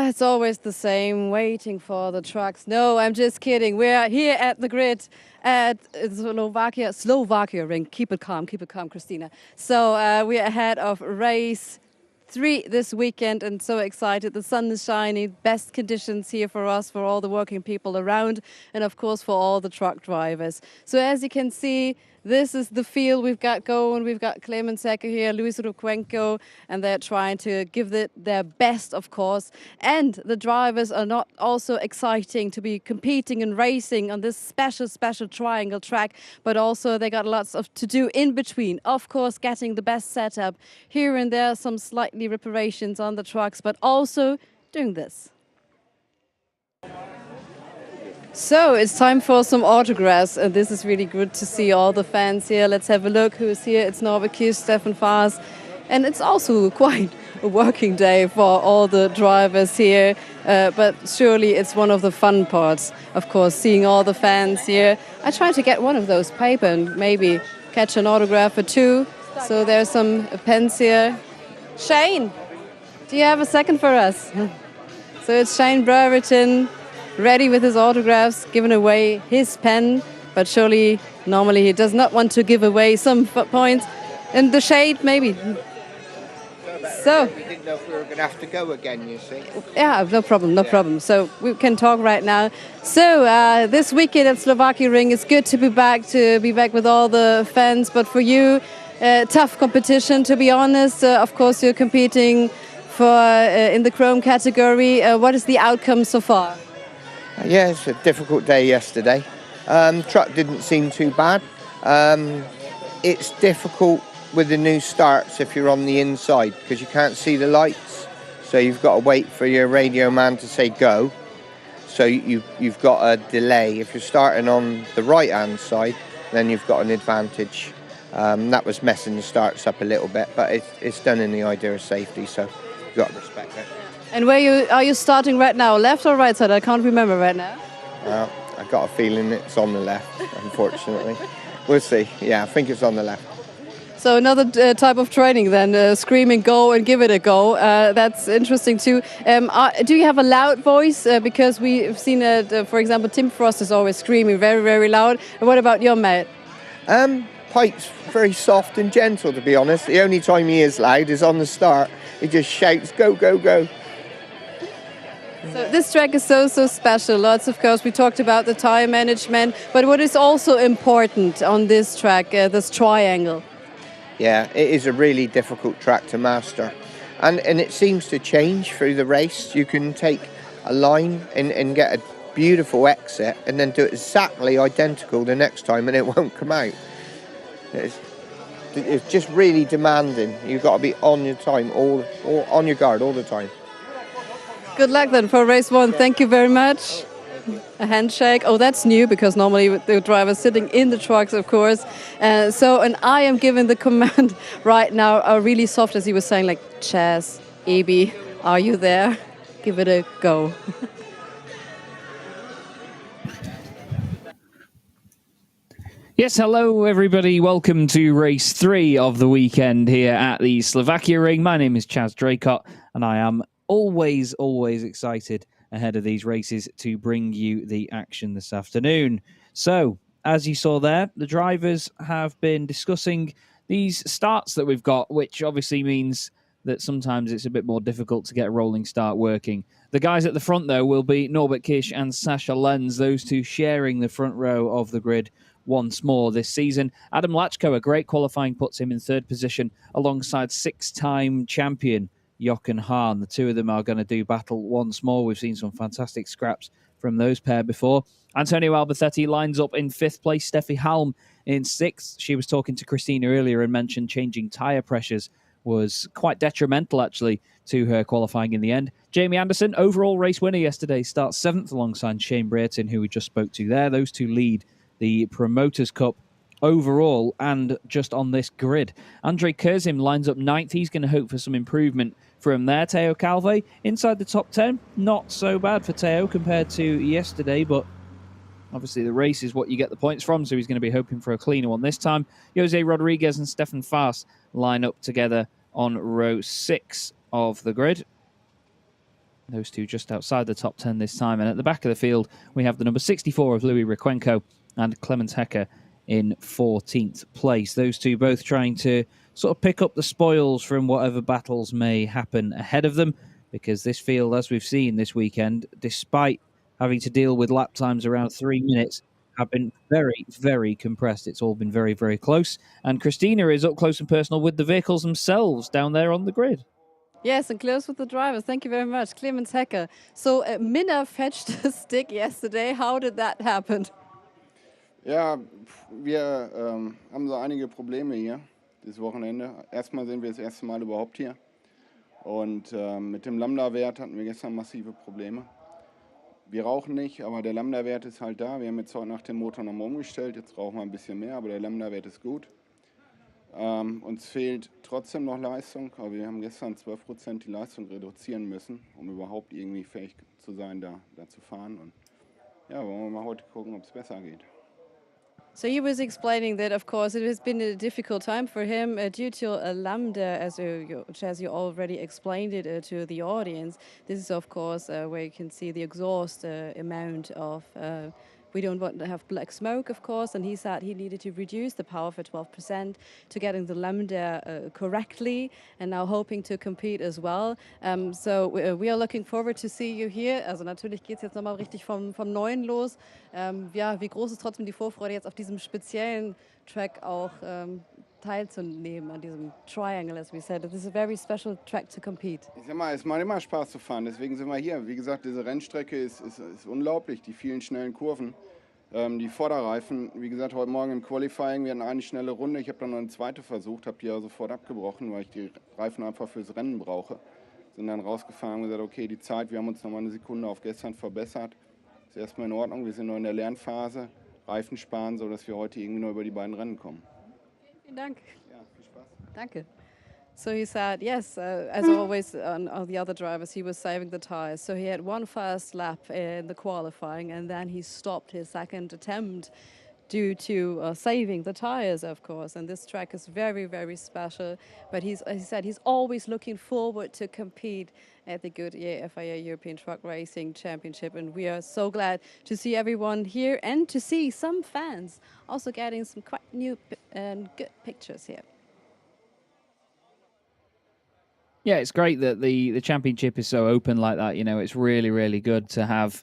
It's always the same, waiting for the trucks. No, I'm just kidding. We're here at the grid at Slovakia ring. Keep it calm, Christina. So we're ahead of race 3 this weekend and so excited. The sun is shining, best conditions here for us, for all the working people around, and of course for all the truck drivers. So as you can see, this is the field we've got going. We've got Clement Secker here, Luis Ruquenco, and they're trying to give it their best, of course. And the drivers are not also exciting to be competing and racing on this special triangle track, but also they got lots of to do in between. Of course, getting the best setup. Here and there, some slightly reparations on the trucks, but also doing this. So it's time for some autographs, and this is really good to see all the fans here. Let's have a look who's here. It's Norbert Kisch, Stefan Faas, and it's also quite a working day for all the drivers here, but surely it's one of the fun parts, of course, seeing all the fans here. I tried to get one of those paper and maybe catch an autograph or two. So there's some pens here. Shane, do you have a second for us? So it's Shane Brereton, ready with his autographs, giving away his pen, but surely normally he does not want to give away some points. In the shade, maybe. So we didn't know if we were going to have to go again, you see. Yeah, no problem. So we can talk right now. So this weekend at Slovakia Ring, it's good to be back with all the fans, but for you, tough competition, to be honest. Of course, you're competing for in the chrome category. What is the outcome so far? Yeah, it's a difficult day yesterday. Truck didn't seem too bad. It's difficult with the new starts if you're on the inside because you can't see the lights. So you've got to wait for your radio man to say go. So you've got a delay. If you're starting on the right-hand side, then you've got an advantage. That was messing the starts up a little bit, but it's done in the idea of safety, so you've got to respect it. And are you starting right now, left or right side? I can't remember right now. I got a feeling it's on the left, unfortunately. We'll see. Yeah, I think it's on the left. So another type of training then, screaming go and give it a go. That's interesting too. Do you have a loud voice? Because we've seen, for example, Tim Frost is always screaming very, very loud. And what about your mate? Pike's very soft and gentle, to be honest. The only time he is loud is on the start. He just shouts, go, go, go. So this track is so special. Lots, of course, we talked about the tire management, but what is also important on this track, this triangle? Yeah, it is a really difficult track to master. And it seems to change through the race. You can take a line and get a beautiful exit and then do it exactly identical the next time and it won't come out. It's just really demanding. You've got to be on your time, all on your guard all the time. Good luck then for race 1. Thank you very much. A handshake. Oh, that's new because normally the driver's sitting in the trucks, of course. And I am giving the command right now, really soft, as he was saying, like, Chaz, Ebi, are you there? Give it a go. Yes, hello everybody. Welcome to race 3 of the weekend here at the Slovakia Ring. My name is Chaz Draycott, and I am always excited ahead of these races to bring you the action this afternoon. So, as you saw there, the drivers have been discussing these starts that we've got, which obviously means that sometimes it's a bit more difficult to get a rolling start working. The guys at the front, though, will be Norbert Kisch and Sasha Lenz, those two sharing the front row of the grid once more this season. Adam Lachko, a great qualifying, puts him in third position alongside six-time champion Jochen Hahn. The two of them are going to do battle once more. We've seen some fantastic scraps from those pair before. Antonio Alberthetti lines up in fifth place. Steffi Halm in sixth. She was talking to Christina earlier and mentioned changing tyre pressures was quite detrimental, actually, to her qualifying in the end. Jamie Anderson, overall race winner yesterday, starts seventh alongside Shane Brereton, who we just spoke to there. Those two lead the Promoters Cup overall and just on this grid. Andre Kurzim lines up ninth. He's going to hope for some improvement from there. Teo Calve inside the top 10. Not so bad for Teo compared to yesterday, but obviously the race is what you get the points from, so he's going to be hoping for a cleaner one this time. Jose Rodriguez and Stefan Faas line up together on row 6 of the grid. Those two just outside the top 10 this time. And at the back of the field, we have the number 64 of Louis Rykwenko and Clemens Hecker in 14th place. Those two both trying to sort of pick up the spoils from whatever battles may happen ahead of them, because this field, as we've seen this weekend, despite having to deal with lap times around 3 minutes, have been very, very compressed. It's all been very, very close. And Christina is up close and personal with the vehicles themselves down there on the grid. Yes, and close with the drivers. Thank you very much, Clemens Hecker. So Minna fetched a stick yesterday. How did that happen? Ja, wir haben so einige Probleme hier dieses Wochenende. Erstmal sind wir das erste Mal überhaupt hier. Und mit dem Lambda-Wert hatten wir gestern massive Probleme. Wir rauchen nicht, aber der Lambda-Wert ist halt da. Wir haben jetzt heute Nacht den Motor nochmal umgestellt. Jetzt rauchen wir ein bisschen mehr, aber der Lambda-Wert ist gut. Uns fehlt trotzdem noch Leistung, aber wir haben gestern 12% die Leistung reduzieren müssen, um überhaupt irgendwie fähig zu sein, da zu fahren. Und ja, wollen wir mal heute gucken, ob es besser geht. So he was explaining that, of course, it has been a difficult time for him due to a lambda, as you already explained it to the audience. This is, of course, where you can see the exhaust amount of. We don't want to have black smoke, of course, and he said he needed to reduce the power for 12% to getting the lambda correctly, and now hoping to compete as well. So we are looking forward to see you here. Also natürlich geht es jetzt nochmal richtig vom Neuen los. Ja, wie groß ist trotzdem die Vorfreude, jetzt auf diesem speziellen Track auch teilzunehmen, an diesem Triangle, as we said. This is a very special track to compete. Ich sag mal, es macht immer Spaß zu fahren, deswegen sind wir hier. Wie gesagt, diese Rennstrecke ist unglaublich, die vielen schnellen Kurven, die Vorderreifen. Wie gesagt, heute Morgen im Qualifying, wir hatten eine schnelle Runde. Ich habe dann noch eine zweite versucht, habe die ja sofort abgebrochen, weil ich die Reifen einfach fürs Rennen brauche. Sind dann rausgefahren und gesagt, okay, die Zeit, wir haben uns nochmal eine Sekunde auf gestern verbessert. Ist erstmal in Ordnung, wir sind noch in der Lernphase. Reifen sparen, sodass wir heute irgendwie nur über die beiden Rennen kommen. Vielen Dank. Ja, viel Spaß. Danke. So he said, yes, as always on the other drivers, he was saving the tires. So he had one first lap in the qualifying, and then he stopped his second attempt due to saving the tires, of course. And this track is very, very special. But he said he's always looking forward to compete at the Goodyear FIA European Truck Racing Championship. And we are so glad to see everyone here and to see some fans also getting some quite new and good pictures here. Yeah, it's great that the championship is so open like that. You know, it's really, really good to have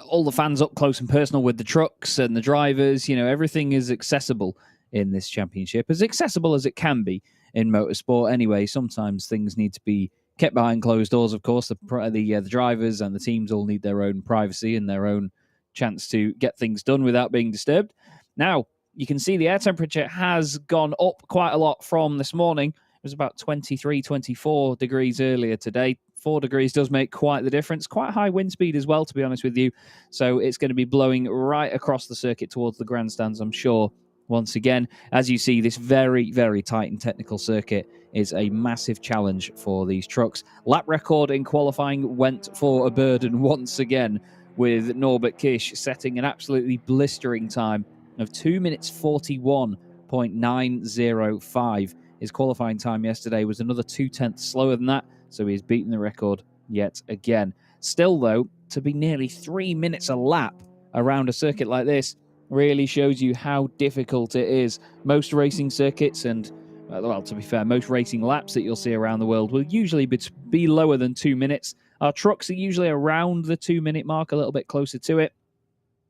all the fans up close and personal with the trucks and the drivers. You know, everything is accessible in this championship, as accessible as it can be in motorsport anyway. Sometimes things need to be kept behind closed doors, of course. The drivers and the teams all need their own privacy and their own chance to get things done without being disturbed. Now, you can see the air temperature has gone up quite a lot from this morning. It was about 23, 24 degrees earlier today. 4 degrees does make quite the difference. Quite high wind speed as well, to be honest with you. So it's going to be blowing right across the circuit towards the grandstands, I'm sure. Once again, as you see, this very, very tight and technical circuit is a massive challenge for these trucks. Lap record in qualifying went for a burden once again, with Norbert Kisch setting an absolutely blistering time of 2 minutes 41.905. His qualifying time yesterday was another 0.2 slower than that, so he's beaten the record yet again. Still, though, to be nearly 3 minutes a lap around a circuit like this really shows you how difficult it is. Most racing circuits and, well, to be fair, most racing laps that you'll see around the world will usually be lower than 2 minutes. Our trucks are usually around the 2 minute mark, a little bit closer to it,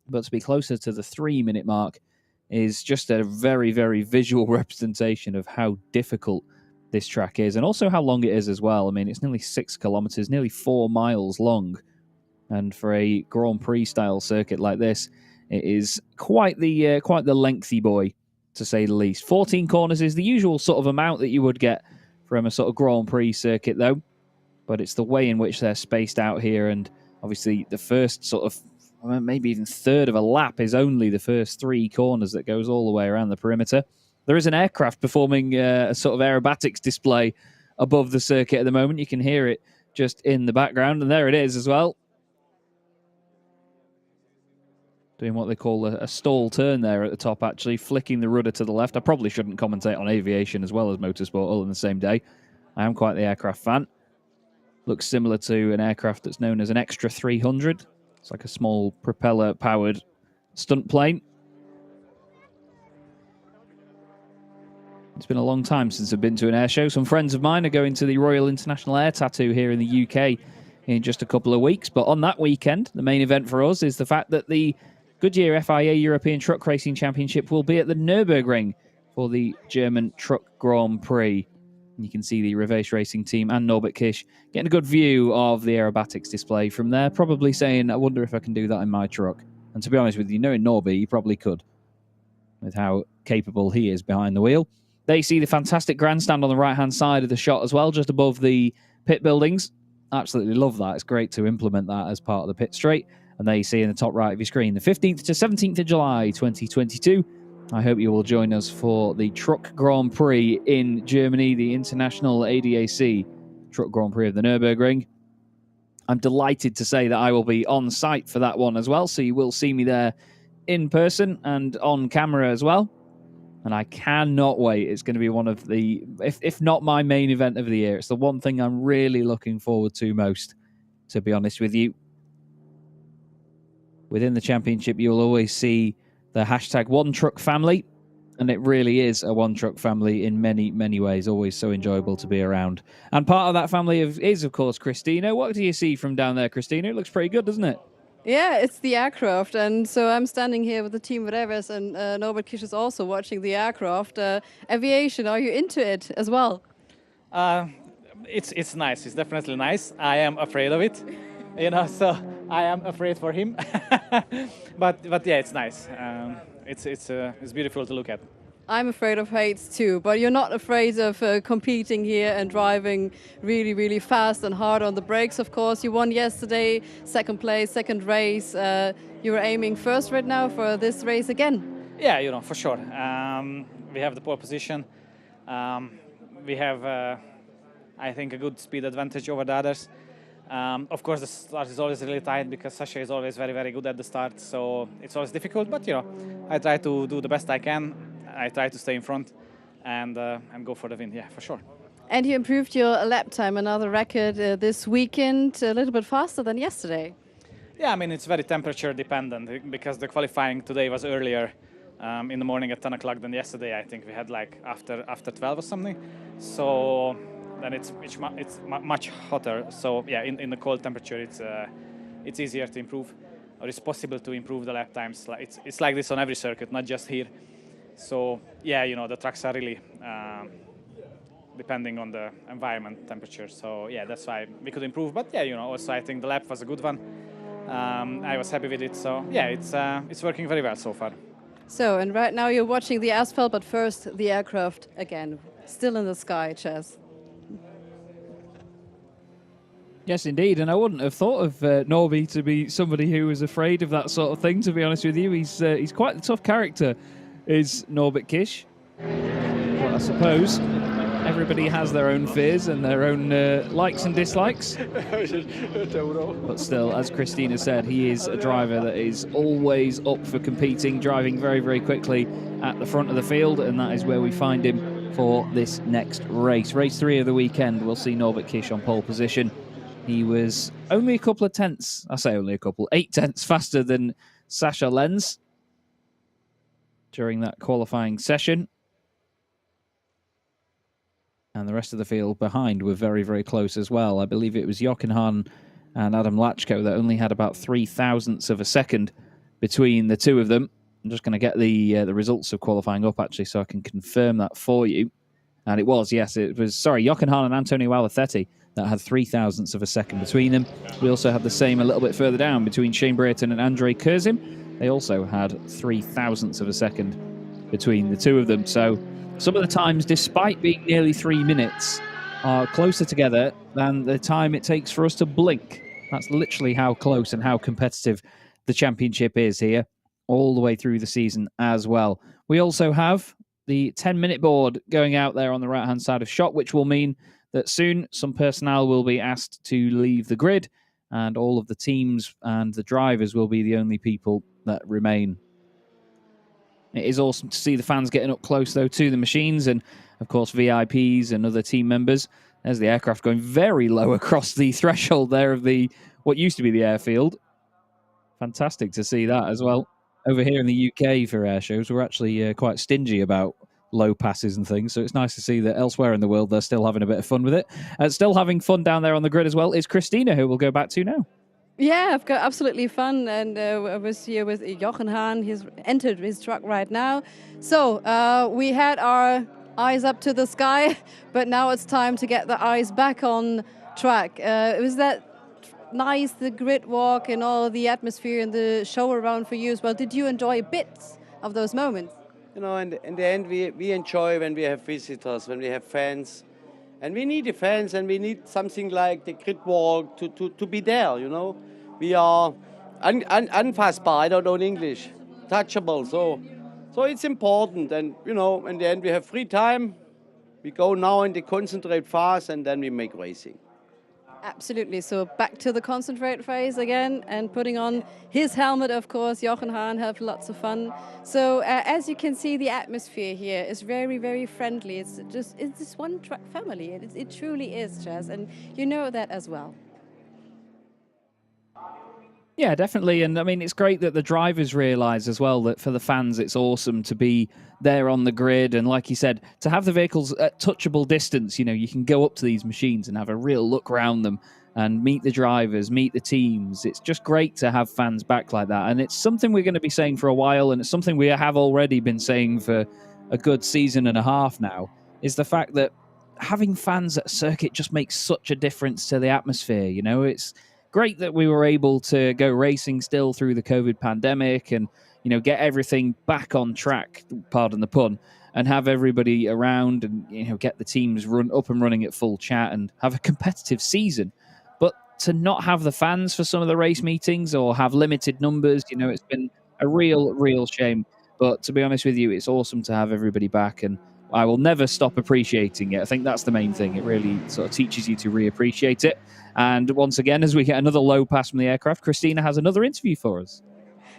but to be closer to the 3 minute mark is just a very, very visual representation of how difficult this track is, and also how long it is as well. I mean, it's nearly 6 kilometers, nearly 4 miles long, and for a Grand Prix style circuit like this, it is quite the lengthy boy, to say the least. 14 corners is the usual sort of amount that you would get from a sort of Grand Prix circuit, though, but it's the way in which they're spaced out here, and obviously the first sort of maybe even third of a lap is only the first 3 corners that goes all the way around the perimeter. There is an aircraft performing a sort of aerobatics display above the circuit at the moment. You can hear it just in the background, and there it is as well. Doing what they call a stall turn there at the top, actually, flicking the rudder to the left. I probably shouldn't commentate on aviation as well as motorsport all in the same day. I am quite the aircraft fan. Looks similar to an aircraft that's known as an Extra 300. It's like a small propeller-powered stunt plane. It's been a long time since I've been to an air show. Some friends of mine are going to the Royal International Air Tattoo here in the UK in just a couple of weeks. But on that weekend, the main event for us is the fact that the Goodyear FIA European Truck Racing Championship will be at the Nürburgring for the German Truck Grand Prix. And you can see the Reverse Racing team and Norbert Kish getting a good view of the aerobatics display from there, probably saying, I wonder if I can do that in my truck. And to be honest with you, knowing Norbert, you probably could, with how capable he is behind the wheel. They see the fantastic grandstand on the right-hand side of the shot as well, just above the pit buildings. Absolutely love that. It's great to implement that as part of the pit straight. And there you see in the top right of your screen, the 15th to 17th of July, 2022. I hope you will join us for the Truck Grand Prix in Germany, the International ADAC Truck Grand Prix of the Nürburgring. I'm delighted to say that I will be on site for that one as well, so you will see me there in person and on camera as well. And I cannot wait. It's going to be one of the, if not my main event of the year, it's the one thing I'm really looking forward to most, to be honest with you. Within the championship, you'll always see the hashtag One Truck Family, and it really is a One Truck family in many, many ways. Always so enjoyable to be around. And part of that family is, of course, Christina. What do you see from down there, Christina? It looks pretty good, doesn't it? Yeah, it's the aircraft, and so I'm standing here with the team Reves, and Norbert Kish is also watching the aircraft. Aviation, are you into it as well? It's nice. It's definitely nice. I am afraid of it, so I am afraid for him. but yeah, it's nice. It's beautiful to look at. I'm afraid of heights too, but you're not afraid of competing here and driving really, really fast and hard on the brakes, of course. You won yesterday, second place, second race. You're aiming first right now for this race again. Yeah, for sure. We have the pole position. We have, I think, a good speed advantage over the others. Of course, the start is always really tight because Sasha is always very, very good at the start, so it's always difficult. But I try to do the best I can. I try to stay in front and go for the win. Yeah, for sure. And you improved your lap time, another record this weekend, a little bit faster than yesterday. Yeah, I mean it's very temperature dependent because the qualifying today was earlier in the morning at 10 o'clock than yesterday. I think we had like after 12 or something. So then it's much hotter. So yeah, in the cold temperature, it's easier to improve, or it's possible to improve the lap times. It's like this on every circuit, not just here. So yeah, the trucks are really depending on the environment temperature. So yeah, that's why we could improve. But yeah, also I think the lap was a good one. I was happy with it. So yeah, it's working very well so far. So, and right now you're watching the asphalt, but first the aircraft again, still in the sky, Chaz. Yes, indeed. And I wouldn't have thought of Norby to be somebody who was afraid of that sort of thing, to be honest with you. He's quite the tough character, is Norbert Kish. But I suppose everybody has their own fears and their own likes and dislikes. But still, as Christina said, he is a driver that is always up for competing, driving very, very quickly at the front of the field, and that is where we find him for this next race. Race 3 of the weekend, we'll see Norbert Kish on pole position. He was only a couple of tenths, I say only a couple, 8 tenths faster than Sasha Lenz during that qualifying session. And the rest of the field behind were very, very close as well. I believe it was Jochen Hahn and Adam Lachko that only had about 3 thousandths of a second between the two of them. I'm just going to get the results of qualifying up, actually, so I can confirm that for you. And it was, yes, Jochen Hahn and Antonio Alathetti that had 3 thousandths of a second between them. We also had the same a little bit further down between Shane Brayton and Andrei Kurzim. They also had 3 thousandths of a second between the two of them. So some of the times, despite being nearly 3 minutes, are closer together than the time it takes for us to blink. That's literally how close and how competitive the championship is here, all the way through the season as well. We also have the 10-minute board going out there on the right-hand side of shot, which will mean that soon some personnel will be asked to leave the grid, and all of the teams and the drivers will be the only people that remain. It is awesome to see the fans getting up close, though, to the machines, and, of course, VIPs and other team members There's the aircraft going very low across the threshold there of what used to be the airfield. Fantastic to see that as well. Over here in the UK for air shows, we're actually quite stingy about low passes and things, so it's nice to see that elsewhere in the world they're still having a bit of fun with it. Still having fun down there on the grid as well is Christina, who we'll go back to now. Yeah, I've got absolutely fun, and I was here with Jochen Hahn. He's entered his truck right now. So we had our eyes up to the sky, but now it's time to get the eyes back on track. Was that nice, the grid walk and all the atmosphere and the show around for you as well? Did you enjoy bits of those moments? You know, in the end, we enjoy when we have visitors, when we have fans. And we need the fans, and we need something like the grid walk to be there, you know. We are unfassbar, I don't know in English, touchable. So it's important. And, you know, in the end, we have free time. We go now and concentrate fast, and then we make racing. Absolutely. So back to the concentrate phase again, and putting on his helmet, of course. Jochen Hahn had lots of fun. So as you can see, the atmosphere here is very, very friendly. It's this one truck family. It truly is, Chaz, and you know that as well. Yeah, definitely. And I mean, it's great that the drivers realise as well that for the fans, it's awesome to be there on the grid. And like you said, to have the vehicles at touchable distance, you know, you can go up to these machines and have a real look around them and meet the drivers, meet the teams. It's just great to have fans back like that. And it's something we're going to be saying for a while. And it's something we have already been saying for a good season and a half now, is the fact that having fans at a circuit just makes such a difference to the atmosphere. You know, it's great that we were able to go racing still through the COVID pandemic and, you know, get everything back on track, pardon the pun, and have everybody around and, you know, get the teams up and running at full chat and have a competitive season. But to not have the fans for some of the race meetings or have limited numbers, you know, it's been a real shame. But to be honest with you, it's awesome to have everybody back, and I will never stop appreciating it. I think that's the main thing. It really sort of teaches you to reappreciate it. And once again, as we get another low pass from the aircraft, Christina has another interview for us.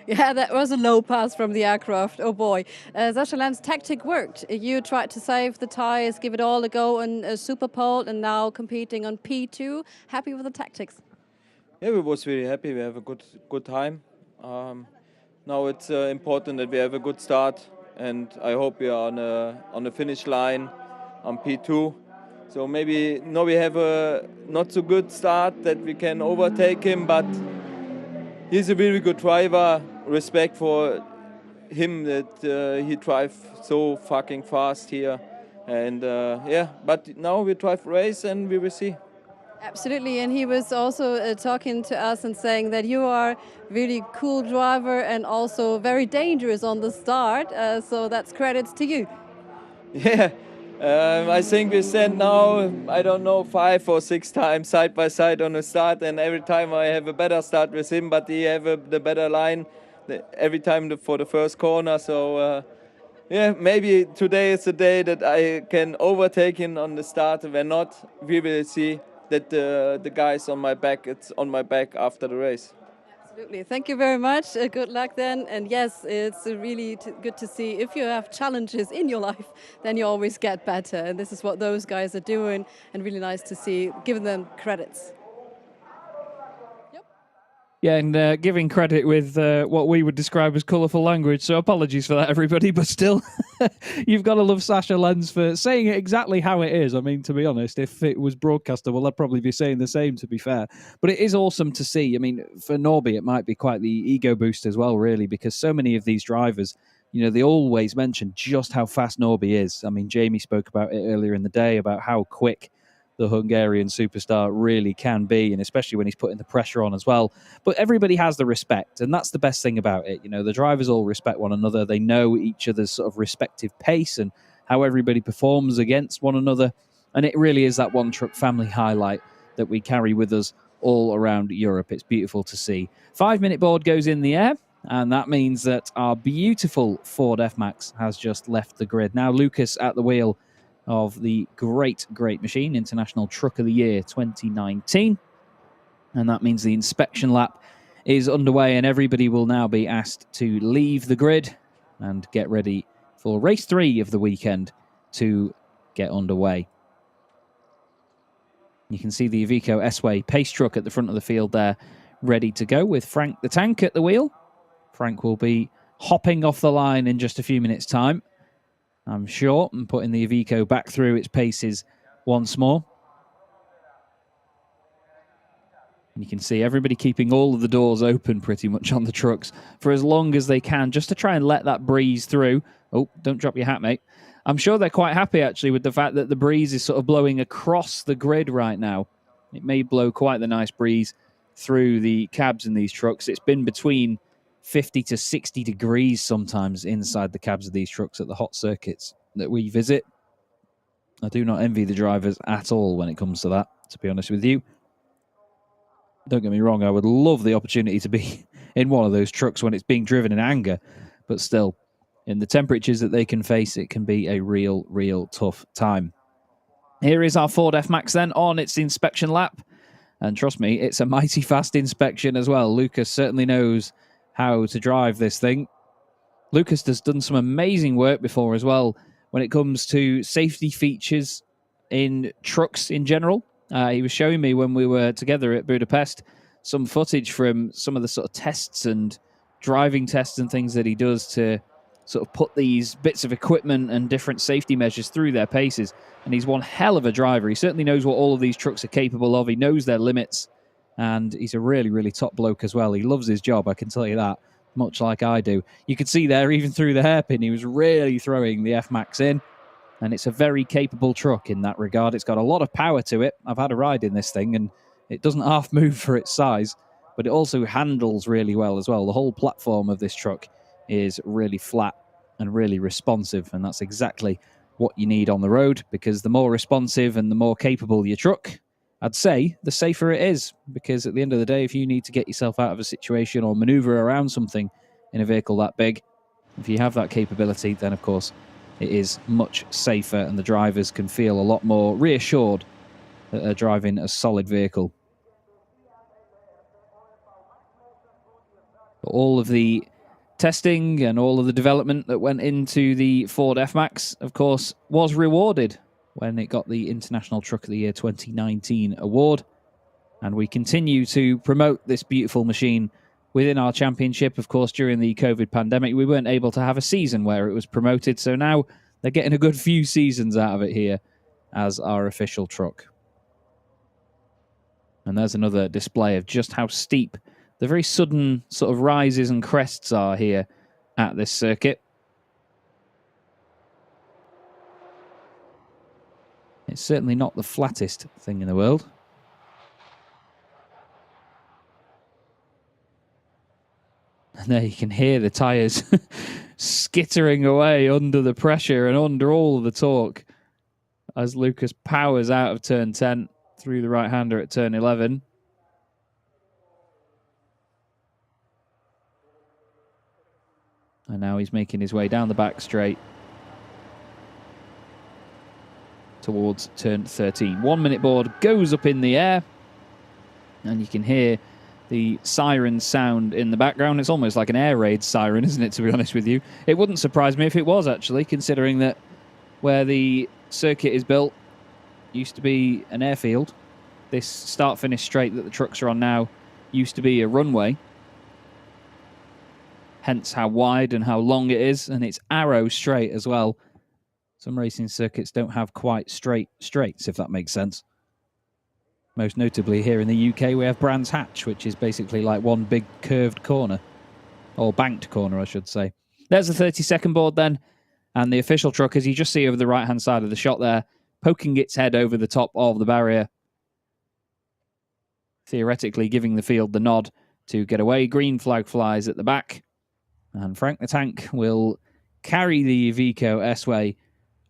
Yeah, that was a low pass from the aircraft. Oh boy. Sascha Land's tactic worked. You tried to save the tyres, give it all a go on a super pole, and now competing on P2. Happy with the tactics? Yeah, we was really happy. We have a good time. Now it's important that we have a good start, and I hope we are on the finish line on P2. So maybe now we have a not so good start that we can overtake him, but he's a really good driver. Respect for him that he drives so fucking fast here. And yeah, but now we drive race and we will see. Absolutely, and he was also talking to us and saying that you are a really cool driver and also very dangerous on the start. So that's credits to you. Yeah. I think we stand now, I don't know, 5 or 6 times side by side on the start, and every time I have a better start with him, but he have the better line every time for the first corner. So yeah, maybe today is the day that I can overtake him on the start. When not, we will see that the guys on my back, it's on my back after the race. Absolutely. Thank you very much. Good luck then. And yes, it's really good to see if you have challenges in your life, then you always get better. And this is what those guys are doing, and really nice to see, giving them credits. Yeah, and giving credit with what we would describe as colourful language. So apologies for that, everybody. But still, you've got to love Sascha Lenz for saying it exactly how it is. I mean, to be honest, if it was broadcastable, I'd probably be saying the same, to be fair. But it is awesome to see. I mean, for Norby, it might be quite the ego boost as well, really, because so many of these drivers, you know, they always mention just how fast Norby is. I mean, Jamie spoke about it earlier in the day, about how quick the Hungarian superstar really can be, and especially when he's putting the pressure on as well. But everybody has the respect, and that's the best thing about it. You know, the drivers all respect one another. They know each other's sort of respective pace and how everybody performs against one another. And it really is that one truck family highlight that we carry with us all around Europe. It's beautiful to see. 5-minute board goes in the air, and that means that our beautiful Ford F-Max has just left the grid. Now Lucas at the wheel of the great machine, International Truck of the Year 2019. And that means the inspection lap is underway, and everybody will now be asked to leave the grid and get ready for race 3 of the weekend to get underway. You can see the Iveco S-Way pace truck at the front of the field there, ready to go with Frank the Tank at the wheel. Frank will be hopping off the line in just a few minutes' time, I'm sure, and putting the Iveco back through its paces once more. And you can see everybody keeping all of the doors open pretty much on the trucks for as long as they can, just to try and let that breeze through. Oh, don't drop your hat, mate. I'm sure they're quite happy, actually, with the fact that the breeze is sort of blowing across the grid right now. It may blow quite the nice breeze through the cabs in these trucks. It's been between 50 to 60 degrees sometimes inside the cabs of these trucks at the hot circuits that we visit. I do not envy the drivers at all when it comes to that, to be honest with you. Don't get me wrong, I would love the opportunity to be in one of those trucks when it's being driven in anger, but still, in the temperatures that they can face, it can be a real tough time. Here is our Ford F-Max then on its inspection lap. And trust me, it's a mighty fast inspection as well. Lucas certainly knows how to drive this thing. Lucas has done some amazing work before as well when it comes to safety features in trucks in general. He was showing me when we were together at Budapest some footage from some of the sort of tests and driving tests and things that he does to sort of put these bits of equipment and different safety measures through their paces. And he's one hell of a driver. He certainly knows what all of these trucks are capable of. He knows their limits. And he's a really top bloke as well. He loves his job, I can tell you that, much like I do. You could see there, even through the hairpin, he was really throwing the F-Max in. And it's a very capable truck in that regard. It's got a lot of power to it. I've had a ride in this thing, and it doesn't half move for its size. But it also handles really well as well. The whole platform of this truck is really flat and really responsive, and that's exactly what you need on the road, because the more responsive and the more capable your truck, I'd say, the safer it is, because at the end of the day, if you need to get yourself out of a situation or maneuver around something in a vehicle that big, if you have that capability, then of course it is much safer, and the drivers can feel a lot more reassured that they're driving a solid vehicle. All of the testing and all of the development that went into the Ford F-Max, of course, was rewarded when it got the International Truck of the Year 2019 award. And we continue to promote this beautiful machine within our championship. Of course, during the COVID pandemic, we weren't able to have a season where it was promoted. So now they're getting a good few seasons out of it here as our official truck. And there's another display of just how steep the very sudden sort of rises and crests are here at this circuit. It's certainly not the flattest thing in the world. And there you can hear the tyres skittering away under the pressure and under all of the torque as Lucas powers out of turn 10 through the right-hander at turn 11. And now he's making his way down the back straight towards turn 13. 1 minute board goes up in the air, and you can hear the siren sound in the background. It's almost like an air raid siren, isn't it, to be honest with you? It wouldn't surprise me if it was, actually, considering that where the circuit is built used to be an airfield. This start-finish straight that the trucks are on now used to be a runway. Hence how wide and how long it is, and it's arrow straight as well. Some racing circuits don't have quite straight straights, if that makes sense. Most notably here in the UK, we have Brands Hatch, which is basically like one big curved corner. Or banked corner, I should say. There's the 30-second board then. And the official truck, as you just see over the right-hand side of the shot there, poking its head over the top of the barrier. Theoretically giving the field the nod to get away. Green flag flies at the back. And Frank the Tank will carry the Iveco S-Way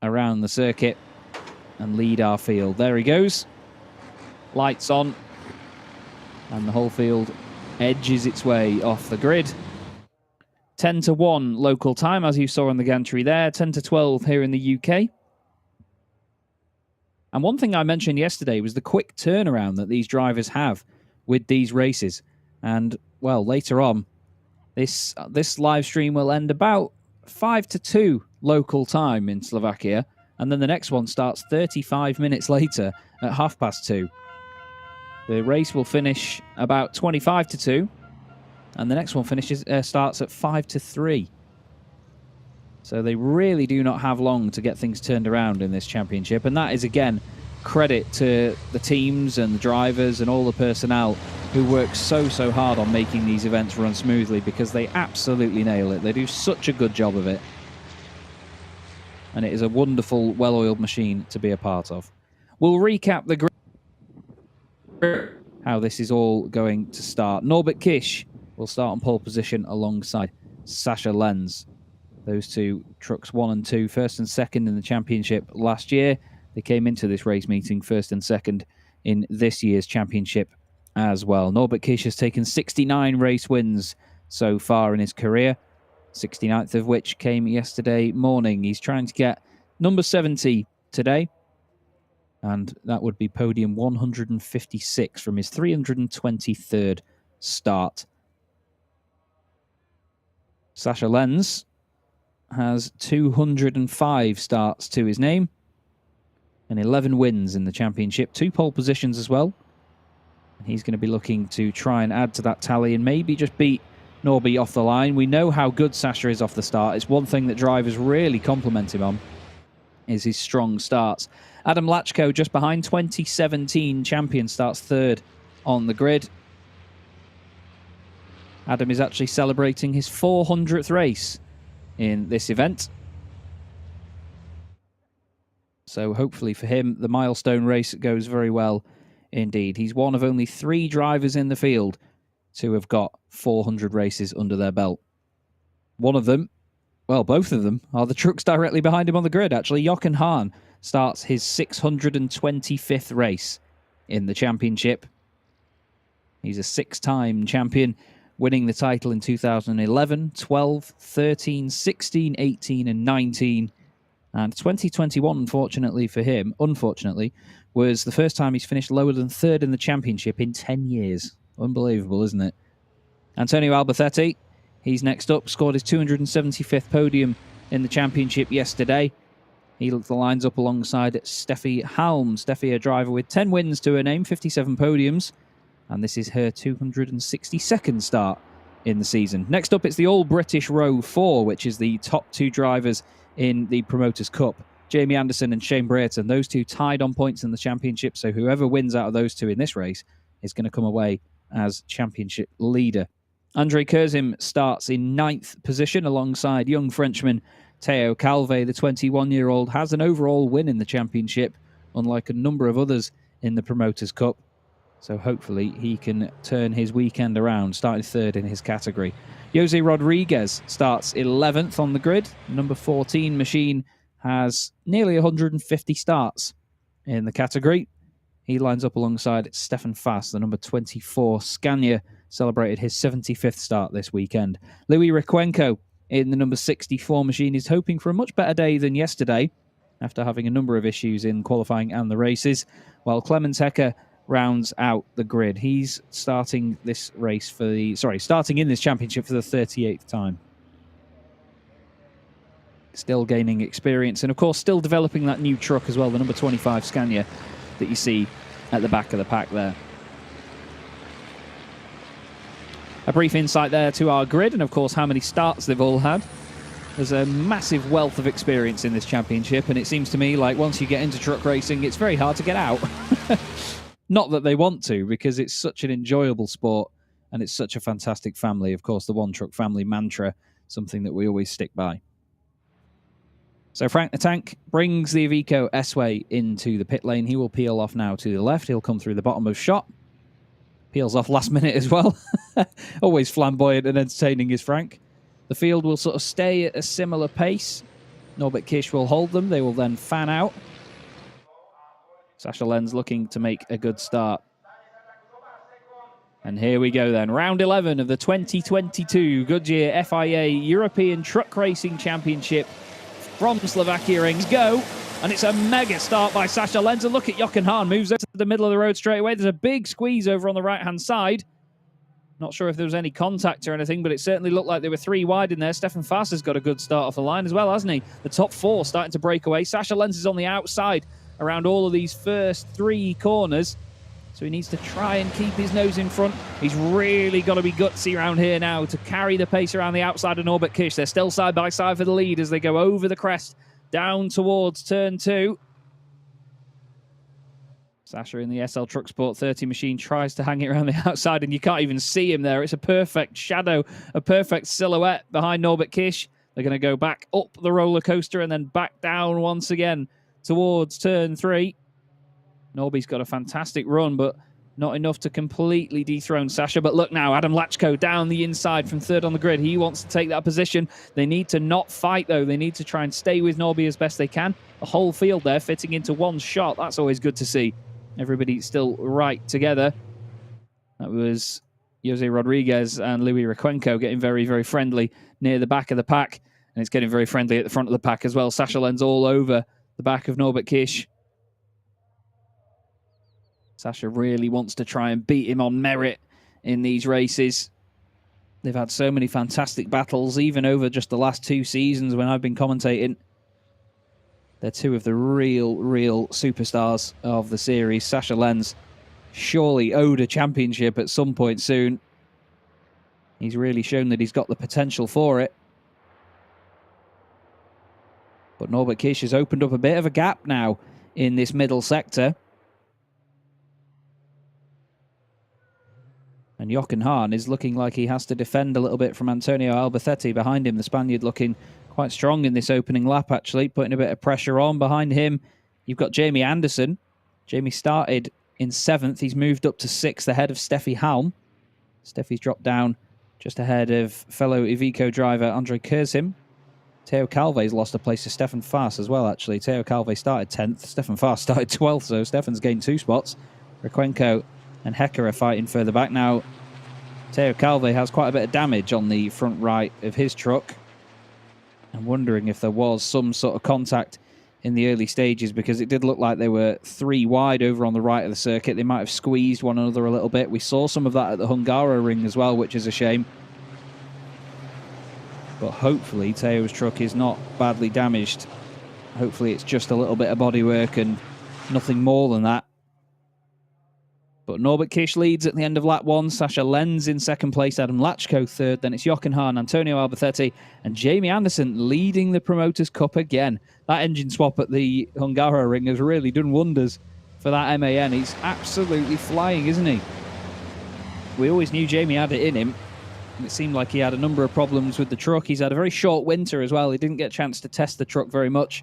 around the circuit and lead our field. There he goes. Lights on. And the whole field edges its way off the grid. 10-1 local time, as you saw on the gantry there. 10-12 here in the UK. And one thing I mentioned yesterday was the quick turnaround that these drivers have with these races. And, well, later on, this live stream will end about 1:55 local time in Slovakia. And then the next one starts 35 minutes later at 2:30. The race will finish about 25 to 2, and the next one starts at 5 to 3. So they really do not have long to get things turned around in this championship, and that is, again, credit to the teams and the drivers and all the personnel who work so hard on making these events run smoothly, because they absolutely nail it. They do such a good job of it. And it is a wonderful, well-oiled machine to be a part of. We'll recap the grid, how this is all going to start. Norbert Kish will start on pole position alongside Sascha Lenz. Those two trucks 1 and 2, first and second in the championship last year. They came into this race meeting first and second in this year's championship as well. Norbert Kish has taken 69 race wins so far in his career, 69th of which came yesterday morning. He's trying to get number 70 today, and that would be podium 156 from his 323rd start. Sascha Lenz has 205 starts to his name and 11 wins in the championship, 2 pole positions as well. And he's going to be looking to try and add to that tally and maybe just beat Norby off the line. We know how good Sascha is off the start. It's one thing that drivers really compliment him on, is his strong starts. Adam Lachko, just behind, 2017 champion, starts 3rd on the grid. Adam is actually celebrating his 400th race in this event. So hopefully for him, the milestone race goes very well indeed. He's one of only 3 drivers in the field to have got 400 races under their belt. One of them, well, both of them, are the trucks directly behind him on the grid, actually. Jochen Hahn starts his 625th race in the championship. He's a 6-time champion, winning the title in 2011, 12, 13, 16, 18 and 19. And 2021, unfortunately for him, was the first time he's finished lower than 3rd in the championship in 10 years. Unbelievable, isn't it? Antonio Albacete, he's next up, scored his 275th podium in the championship yesterday. He lines up alongside Steffi Halm. Steffi, a driver with 10 wins to her name, 57 podiums. And this is her 262nd start in the season. Next up, it's the All-British Row 4, which is the top 2 drivers in the Promoters' Cup. Jamie Anderson and Shane Brereton, those 2 tied on points in the championship, so whoever wins out of those 2 in this race is going to come away as championship leader. Andre Kurzim starts in 9th position alongside young Frenchman Theo Calve. The 21-year-old has an overall win in the championship, unlike a number of others in the Promoters' Cup. So hopefully he can turn his weekend around, starting 3rd in his category. Jose Rodriguez starts 11th on the grid. Number 14 machine has nearly 150 starts in the category. He lines up alongside Stefan Fass. The number 24 Scania celebrated his 75th start this weekend. Louis Requenco in the number 64 machine is hoping for a much better day than yesterday after having a number of issues in qualifying and the races, while Clemens Hecker rounds out the grid. He's starting in this championship for the 38th time. Still gaining experience and, of course, still developing that new truck as well, the number 25 Scania that you see at the back of the pack there. A brief insight there to our grid and, of course, how many starts they've all had. There's a massive wealth of experience in this championship, and it seems to me like once you get into truck racing, it's very hard to get out. Not that they want to, because it's such an enjoyable sport and it's such a fantastic family. Of course, the One Truck Family mantra, something that we always stick by. So Frank the Tank brings the Iveco S-Way into the pit lane. He will peel off now to the left. He'll come through the bottom of shot. Peels off last minute as well. Always flamboyant and entertaining is Frank. The field will sort of stay at a similar pace. Norbert Kish will hold them. They will then fan out. Sascha Lenz looking to make a good start. And here we go then. Round 11 of the 2022 Goodyear FIA European Truck Racing Championship from Slovakia Rings. Go! And it's a mega start by Sascha Lenz. And look at Jochen Hahn. Moves over to the middle of the road straight away. There's a big squeeze over on the right-hand side. Not sure if there was any contact or anything, but it certainly looked like there were 3 wide in there. Stefan Fass has got a good start off the line as well, hasn't he? The top 4 starting to break away. Sascha Lenz is on the outside around all of these first 3 corners. It's So he needs to try and keep his nose in front. He's really got to be gutsy around here now to carry the pace around the outside of Norbert Kish. They're still side by side for the lead as they go over the crest down towards turn 2. Sasha in the SL Truck Sport 30 machine tries to hang it around the outside, and you can't even see him there. It's a perfect shadow, a perfect silhouette behind Norbert Kish. They're going to go back up the roller coaster and then back down once again towards turn 3. Norby's got a fantastic run, but not enough to completely dethrone Sasha. But look now, Adam Lachko down the inside from 3rd on the grid. He wants to take that position. They need to not fight, though. They need to try and stay with Norby as best they can. The whole field there fitting into one shot. That's always good to see. Everybody still right together. That was Jose Rodriguez and Louis Requenco getting very, very friendly near the back of the pack. And it's getting very friendly at the front of the pack as well. Sasha Lenz all over the back of Norbert Kish. Sasha really wants to try and beat him on merit in these races. They've had so many fantastic battles, even over just the last 2 seasons when I've been commentating. They're 2 of the real superstars of the series. Sasha Lenz surely owed a championship at some point soon. He's really shown that he's got the potential for it. But Norbert Kish has opened up a bit of a gap now in this middle sector. And Jochen Hahn is looking like he has to defend a little bit from Antonio Albacete behind him. The Spaniard looking quite strong in this opening lap, actually, putting a bit of pressure on. Behind him, you've got Jamie Anderson. Jamie started in 7th. He's moved up to 6th ahead of Steffi Halm. Steffi's dropped down just ahead of fellow Iveco driver Andre Kurzim. Theo Calve's lost a place to Stefan Faas as well, actually. Theo Calve started 10th. Stefan Faas started 12th, so Stefan's gained 2 spots. Requenco and Hecker are fighting further back. Now, Theo Calve has quite a bit of damage on the front right of his truck. I'm wondering if there was some sort of contact in the early stages, because it did look like they were 3 wide over on the right of the circuit. They might have squeezed one another a little bit. We saw some of that at the Hungaro ring as well, which is a shame. But hopefully Theo's truck is not badly damaged. Hopefully it's just a little bit of bodywork and nothing more than that. But Norbert Kish leads at the end of lap 1. Sasha Lenz in 2nd place. Adam Lachko 3rd. Then it's Jochen Hahn, Antonio Albacete, and Jamie Anderson leading the Promoters' Cup again. That engine swap at the Hungaro ring has really done wonders for that MAN. He's absolutely flying, isn't he? We always knew Jamie had it in him. And it seemed like he had a number of problems with the truck. He's had a very short winter as well. He didn't get a chance to test the truck very much.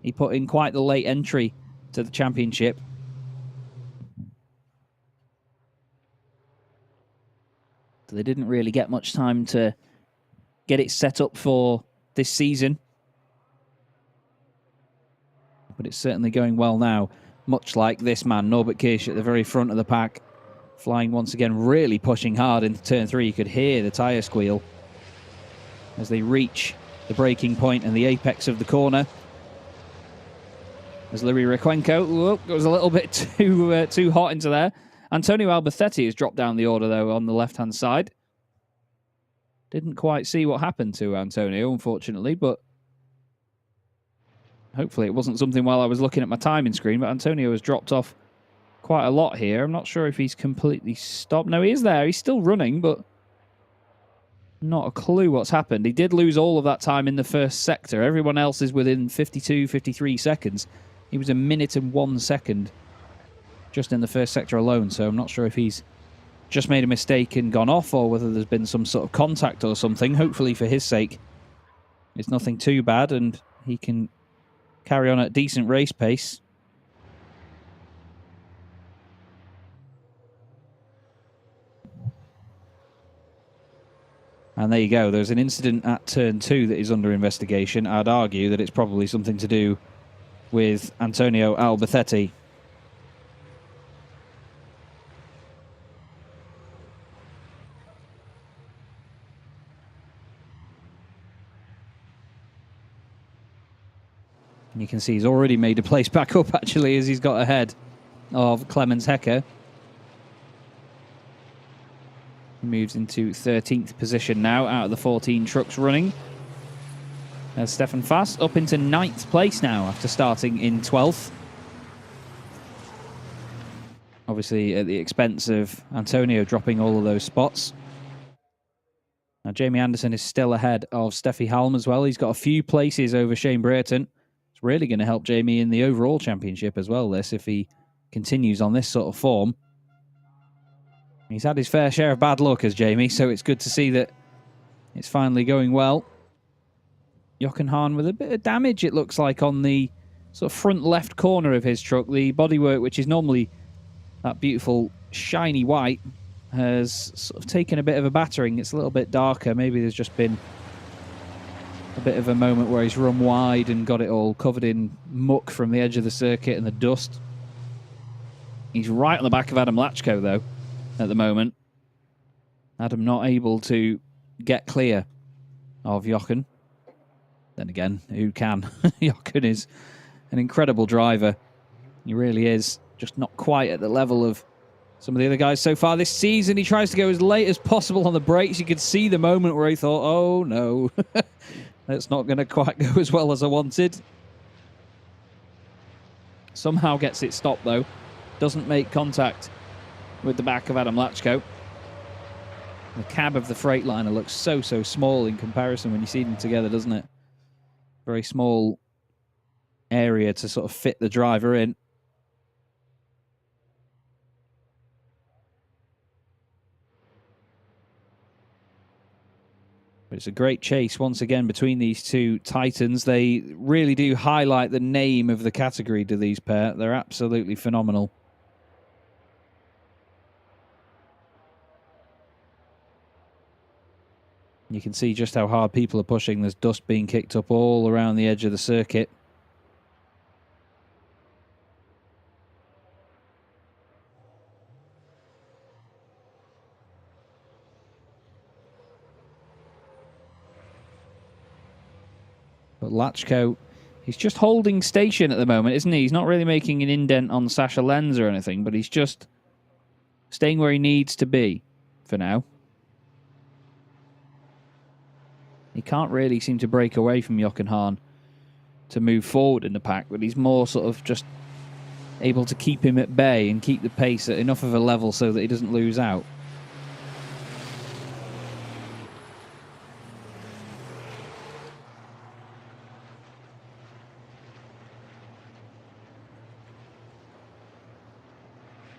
He put in quite the late entry to the championship. So they didn't really get much time to get it set up for this season. But it's certainly going well now, much like this man, Norbert Kish, at the very front of the pack, flying once again, really pushing hard into turn 3. You could hear the tyre squeal as they reach the braking point and the apex of the corner. As Louis Requenco goes a little bit too hot into there. Antonio Albacete has dropped down the order, though, on the left-hand side. Didn't quite see what happened to Antonio, unfortunately, but hopefully it wasn't something while I was looking at my timing screen, but Antonio has dropped off quite a lot here. I'm not sure if he's completely stopped. No, he is there. He's still running, but not a clue what's happened. He did lose all of that time in the first sector. Everyone else is within 52, 53 seconds. He was 1 minute and 1 second just in the first sector alone, so I'm not sure if he's just made a mistake and gone off, or whether there's been some sort of contact or something. Hopefully for his sake it's nothing too bad and he can carry on at decent race pace. And there you go, there's an incident at turn 2 that is under investigation. I'd argue that it's probably something to do with Antonio Albacete. And you can see he's already made a place back up, actually, as he's got ahead of Clemens Hecker. He moves into 13th position now, out of the 14 trucks running. As Stefan Faas up into 9th place now, after starting in 12th. obviously at the expense of Antonio dropping all of those spots. Now, Jamie Anderson is still ahead of Steffi Halm as well. He's got a few places over Shane Brereton. It's really going to help Jamie in the overall championship as well, this, if he continues on this sort of form. He's had his fair share of bad luck as Jamie, so it's good to see that it's finally going well. Jochen Hahn with a bit of damage, it looks like, on the sort of front left corner of his truck. The bodywork, which is normally that beautiful shiny white, has sort of taken a bit of a battering. It's a little bit darker. Maybe there's just been a bit of a moment where he's run wide and got it all covered in muck from the edge of the circuit and the dust. He's right on the back of Adam Lachko, though, at the moment. Adam not able to get clear of Jochen. Then again, who can? Jochen is an incredible driver. He really is. Just not quite at the level of some of the other guys so far this season. He tries to go as late as possible on the brakes. You could see the moment where he thought, oh no, that's not going to quite go as well as I wanted. Somehow gets it stopped though. Doesn't make contact with the back of Adam Lachko. The cab of the Freightliner looks so small in comparison when you see them together, doesn't it? Very small area to sort of fit the driver in. But it's a great chase once again between these two titans. They really do highlight the name of the category to these pair. They're absolutely phenomenal. You can see just how hard people are pushing. There's dust being kicked up all around the edge of the circuit. But Lachko, he's just holding station at the moment, isn't he? He's not really making an indent on Sasha Lenz or anything, but he's just staying where he needs to be for now. He can't really seem to break away from Jochen Hahn to move forward in the pack, but he's more sort of just able to keep him at bay and keep the pace at enough of a level so that he doesn't lose out.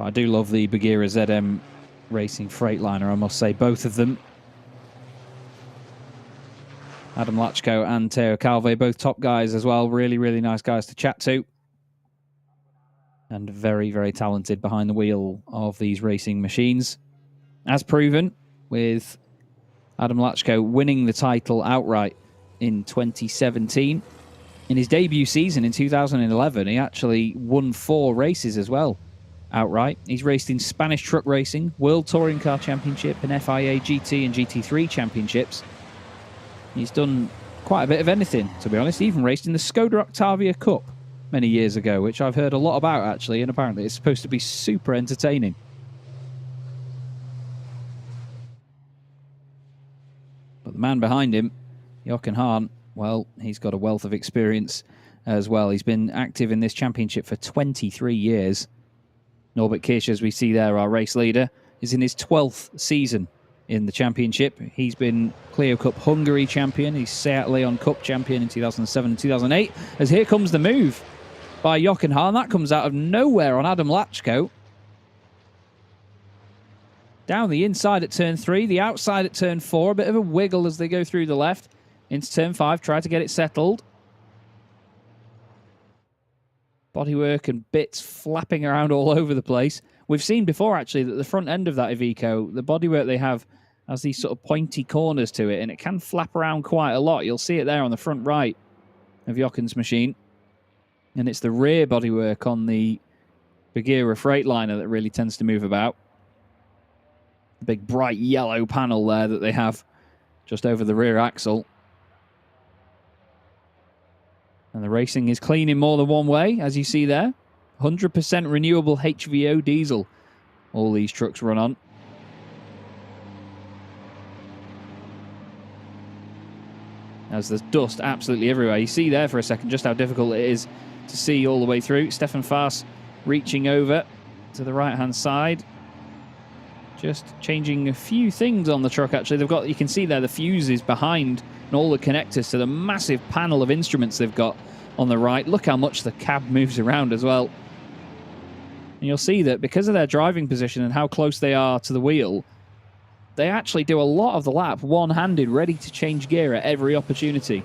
I do love the Bagheera ZM Racing Freightliner, I must say, both of them. Adam Lachko and Teo Calve, both top guys as well. Really nice guys to chat to. And very talented behind the wheel of these racing machines. As proven with Adam Lachko winning the title outright in 2017. In his debut season in 2011, he actually won 4 races as well outright. He's raced in Spanish Truck Racing, World Touring Car Championship, and FIA GT and GT3 Championships. He's done quite a bit of anything, to be honest. He even raced in the Skoda Octavia Cup many years ago, which I've heard a lot about, actually, and apparently it's supposed to be super entertaining. But the man behind him, Jochen Hahn, well, he's got a wealth of experience as well. He's been active in this championship for 23 years. Norbert Kirsch, as we see there, our race leader, is in his 12th season in the championship. He's been Clio Cup Hungary champion. He's Seat Leon Cup champion in 2007 and 2008. As here comes the move by Jochen Hahn. That comes out of nowhere on Adam Lachko. Down the inside at turn 3, the outside at turn 4. A bit of a wiggle as they go through the left. Into turn 5, try to get it settled. Bodywork and bits flapping around all over the place. We've seen before, actually, that the front end of that Iveco, the bodywork they have has these sort of pointy corners to it, and it can flap around quite a lot. You'll see it there on the front right of Jochen's machine. And it's the rear bodywork on the Bagheera Freightliner that really tends to move about. The big bright yellow panel there that they have just over the rear axle. And the racing is clean in more than one way, as you see there. 100% renewable HVO diesel all these trucks run on. As there's dust absolutely everywhere. You see there for a second just how difficult it is to see all the way through. Stefan Faas reaching over to the right-hand side. Just changing a few things on the truck, actually. They've got, you can see there, the fuses behind and all the connectors to the massive panel of instruments they've got on the right. Look how much the cab moves around as well. And you'll see that because of their driving position and how close they are to the wheel, they actually do a lot of the lap one-handed, ready to change gear at every opportunity.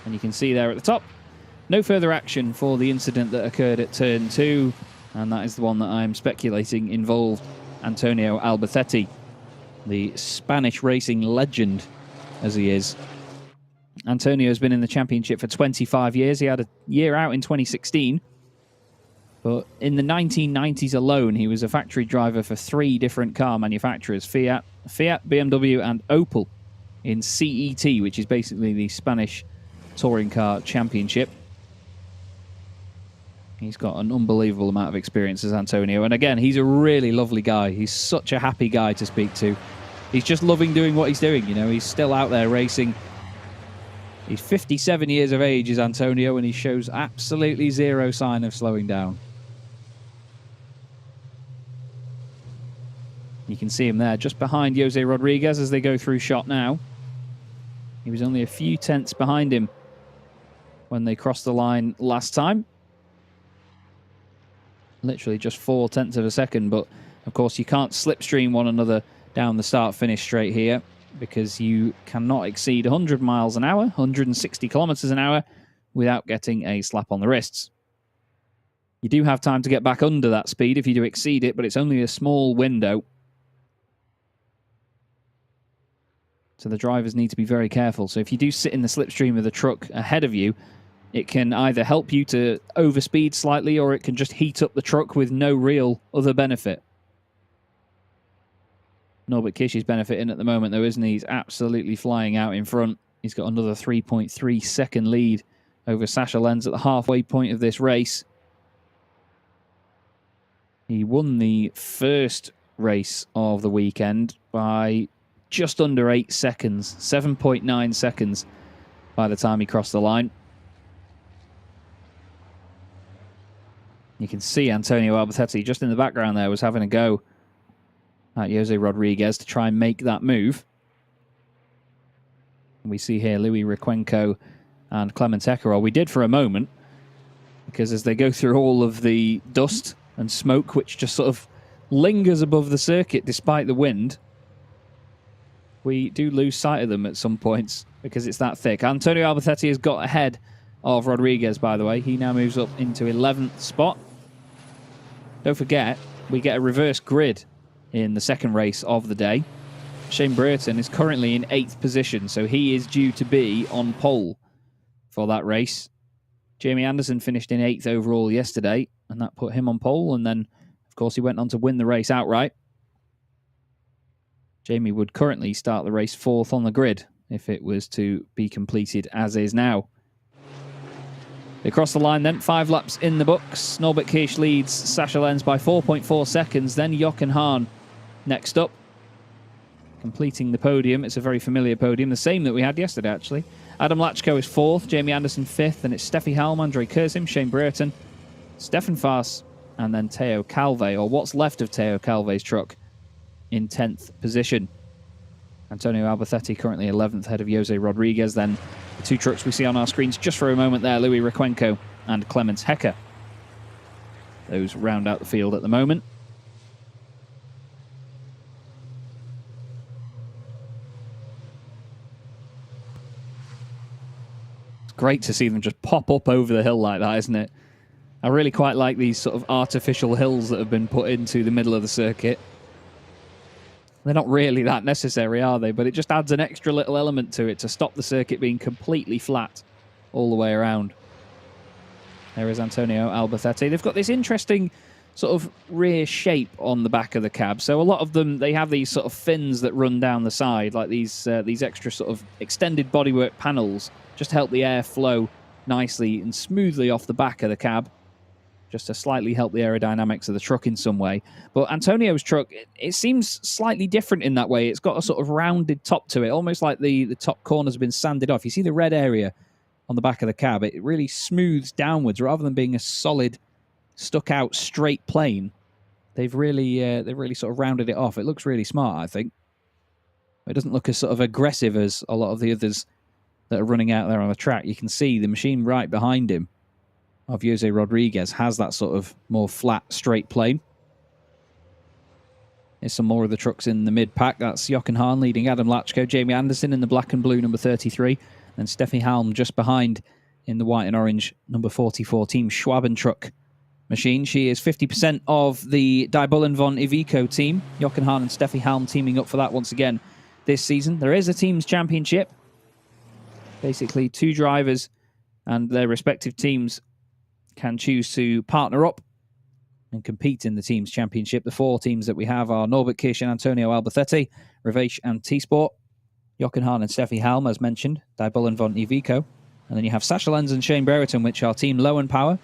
And you can see there at the top, no further action for the incident that occurred at turn 2, and that is the one that I'm speculating involved Antonio Albacete, the Spanish racing legend as he is. Antonio has been in the championship for 25 years. He had a year out in 2016, but in the 1990s alone, he was a factory driver for 3 different car manufacturers, Fiat, BMW, and Opel in CET, which is basically the Spanish touring car championship. He's got an unbelievable amount of experience as Antonio, and again, he's a really lovely guy. He's such a happy guy to speak to. He's just loving doing what he's doing, you know. He's still out there racing. He's 57 years of age, is Antonio, and he shows absolutely zero sign of slowing down. You can see him there just behind Jose Rodriguez as they go through shot now. He was only a few tenths behind him when they crossed the line last time. Literally just 4 tenths of a second, but of course you can't slipstream one another down the start-finish straight here because you cannot exceed 100 miles an hour, 160 kilometers an hour, without getting a slap on the wrists. You do have time to get back under that speed if you do exceed it, but it's only a small window. So the drivers need to be very careful. So if you do sit in the slipstream of the truck ahead of you, it can either help you to overspeed slightly or it can just heat up the truck with no real other benefit. Norbert Kish is benefiting at the moment, though, isn't he? He's absolutely flying out in front. He's got another 3.3 second lead over Sascha Lenz at the halfway point of this race. He won the first race of the weekend by just under 8 seconds, 7.9 seconds by the time he crossed the line. You can see Antonio Albacete just in the background there was having a go at Jose Rodriguez to try and make that move. And we see here Louis Requenco and Clemens Heckerol. We did for a moment, because as they go through all of the dust and smoke, which just sort of lingers above the circuit despite the wind, we do lose sight of them at some points because it's that thick. Antonio Albacete has got ahead of Rodriguez, by the way. He now moves up into 11th spot. Don't forget, we get a reverse grid in the second race of the day. Shane Brereton is currently in 8th position, so he is due to be on pole for that race. Jamie Anderson finished in 8th overall yesterday, and that put him on pole, and then, of course, he went on to win the race outright. Jamie would currently start the race 4th on the grid if it was to be completed as is now. They cross the line then, 5 laps in the books. Norbert Kirsch leads Sascha Lenz by 4.4 seconds. Then Jochen Hahn next up, completing the podium. It's a very familiar podium, the same that we had yesterday, actually. Adam Lachko is 4th, Jamie Anderson 5th, and it's Steffi Helm, Andre Kurzim, Shane Brereton, Stefan Faas, and then Teo Calve, or what's left of Teo Calve's truck, in 10th position. Antonio Albacete currently 11th, ahead of Jose Rodriguez. Then the 2 trucks we see on our screens just for a moment there, Louis Requenco and Clemens Hecker. Those round out the field at the moment. It's great to see them just pop up over the hill like that, isn't it? I really quite like these sort of artificial hills that have been put into the middle of the circuit. They're not really that necessary, are they? But it just adds an extra little element to it to stop the circuit being completely flat all the way around. There is Antonio Albacete. They've got this interesting sort of rear shape on the back of the cab. So a lot of them, they have these sort of fins that run down the side, like these extra sort of extended bodywork panels, just to help the air flow nicely and smoothly off the back of the cab. just to slightly help the aerodynamics of the truck in some way. But Antonio's truck, it seems slightly different in that way. It's got a sort of rounded top to it, almost like the top corners have been sanded off. You see the red area on the back of the cab, it really smooths downwards rather than being a solid, stuck out straight plane. They've really sort of rounded it off. It looks really smart, I think. It doesn't look as sort of aggressive as a lot of the others that are running out there on the track. You can see the machine right behind him of Jose Rodriguez has that sort of more flat, straight plane. Here's some more of the trucks in the mid-pack. That's Jochen Hahn leading Adam Lachko, Jamie Anderson in the black and blue, number 33, and Steffi Halm just behind in the white and orange, number 44, Team Schwaben truck machine. She is 50% of the Die Bullen von Iveco team. Jochen Hahn and Steffi Halm teaming up for that once again this season. There is a team's championship. Basically, 2 drivers and their respective teams can choose to partner up and compete in the team's championship. The 4 teams that we have are Norbert Kish and Antonio Alberthetti, Revesh and T-Sport, Jochen Hahn and Steffi Halm, as mentioned, Die Bullen von Iveco. And then you have Sasha Lenz and Shane Brereton, which are Team Lowen Power.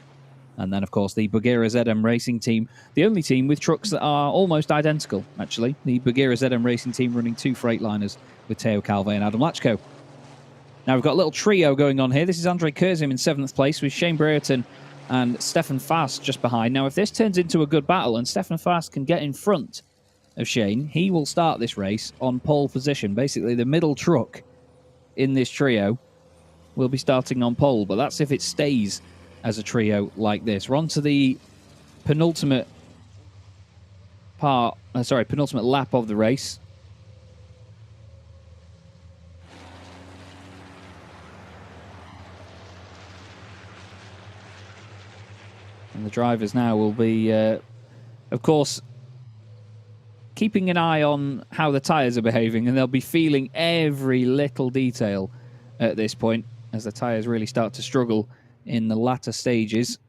And then, of course, the Bugera ZM Racing Team, the only team with trucks that are almost identical, actually. The Bugera ZM Racing Team running 2 Freightliners with Teo Calve and Adam Lachko. Now, we've got a little trio going on here. This is Andre Kurzim in 7th place with Shane Brereton and Stefan Fast just behind. Now, if this turns into a good battle and Stefan Fast can get in front of Shane, he will start this race on pole position. Basically, the middle truck in this trio will be starting on pole, but that's if it stays as a trio like this. We're on to the penultimate penultimate lap of the race. And the drivers now will be, of course, keeping an eye on how the tyres are behaving, and they'll be feeling every little detail at this point as the tyres really start to struggle in the latter stages.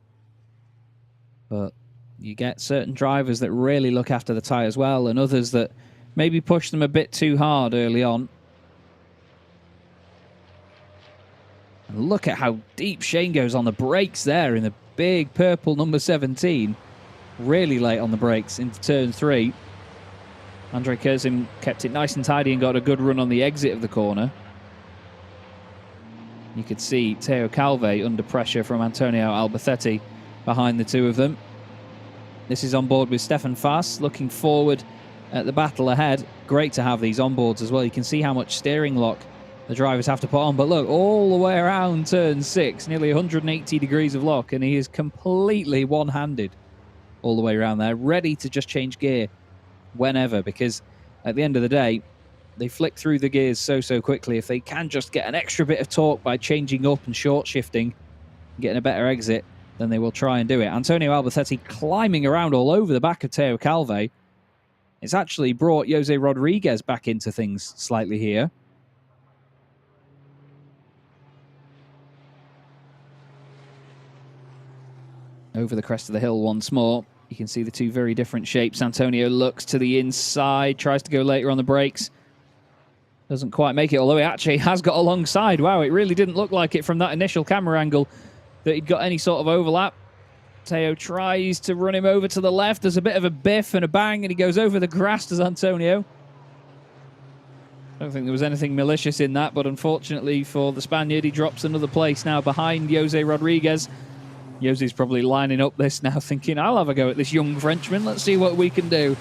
But you get certain drivers that really look after the tyres well, and others that maybe push them a bit too hard early on. And look at how deep Shane goes on the brakes there in the big purple number 17. Really late on the brakes into turn 3. Andre Kurzim kept it nice and tidy and got a good run on the exit of the corner. You could see Teo Calve under pressure from Antonio Alberthetti behind the two of them. This is on board with Stefan Fast, looking forward at the battle ahead. Great to have these onboards as well. You can see how much steering lock the drivers have to put on. But look, all the way around turn 6, nearly 180 degrees of lock, and he is completely one-handed all the way around there, ready to just change gear whenever, because at the end of the day, they flick through the gears so quickly. If they can just get an extra bit of torque by changing up and short shifting, getting a better exit, then they will try and do it. Antonio Alberthetti climbing around all over the back of Teo Calve. It's actually brought Jose Rodriguez back into things slightly here. Over the crest of the hill once more. You can see the two very different shapes. Antonio looks to the inside, tries to go later on the brakes. Doesn't quite make it, although he actually has got alongside. Wow, it really didn't look like it from that initial camera angle that he'd got any sort of overlap. Teo tries to run him over to the left. There's a bit of a biff and a bang, and he goes over the grass, does Antonio. I don't think there was anything malicious in that, but unfortunately for the Spaniard, he drops another place now behind Jose Rodriguez. Jose's probably lining up this now, thinking, I'll have a go at this young Frenchman. Let's see what we can do.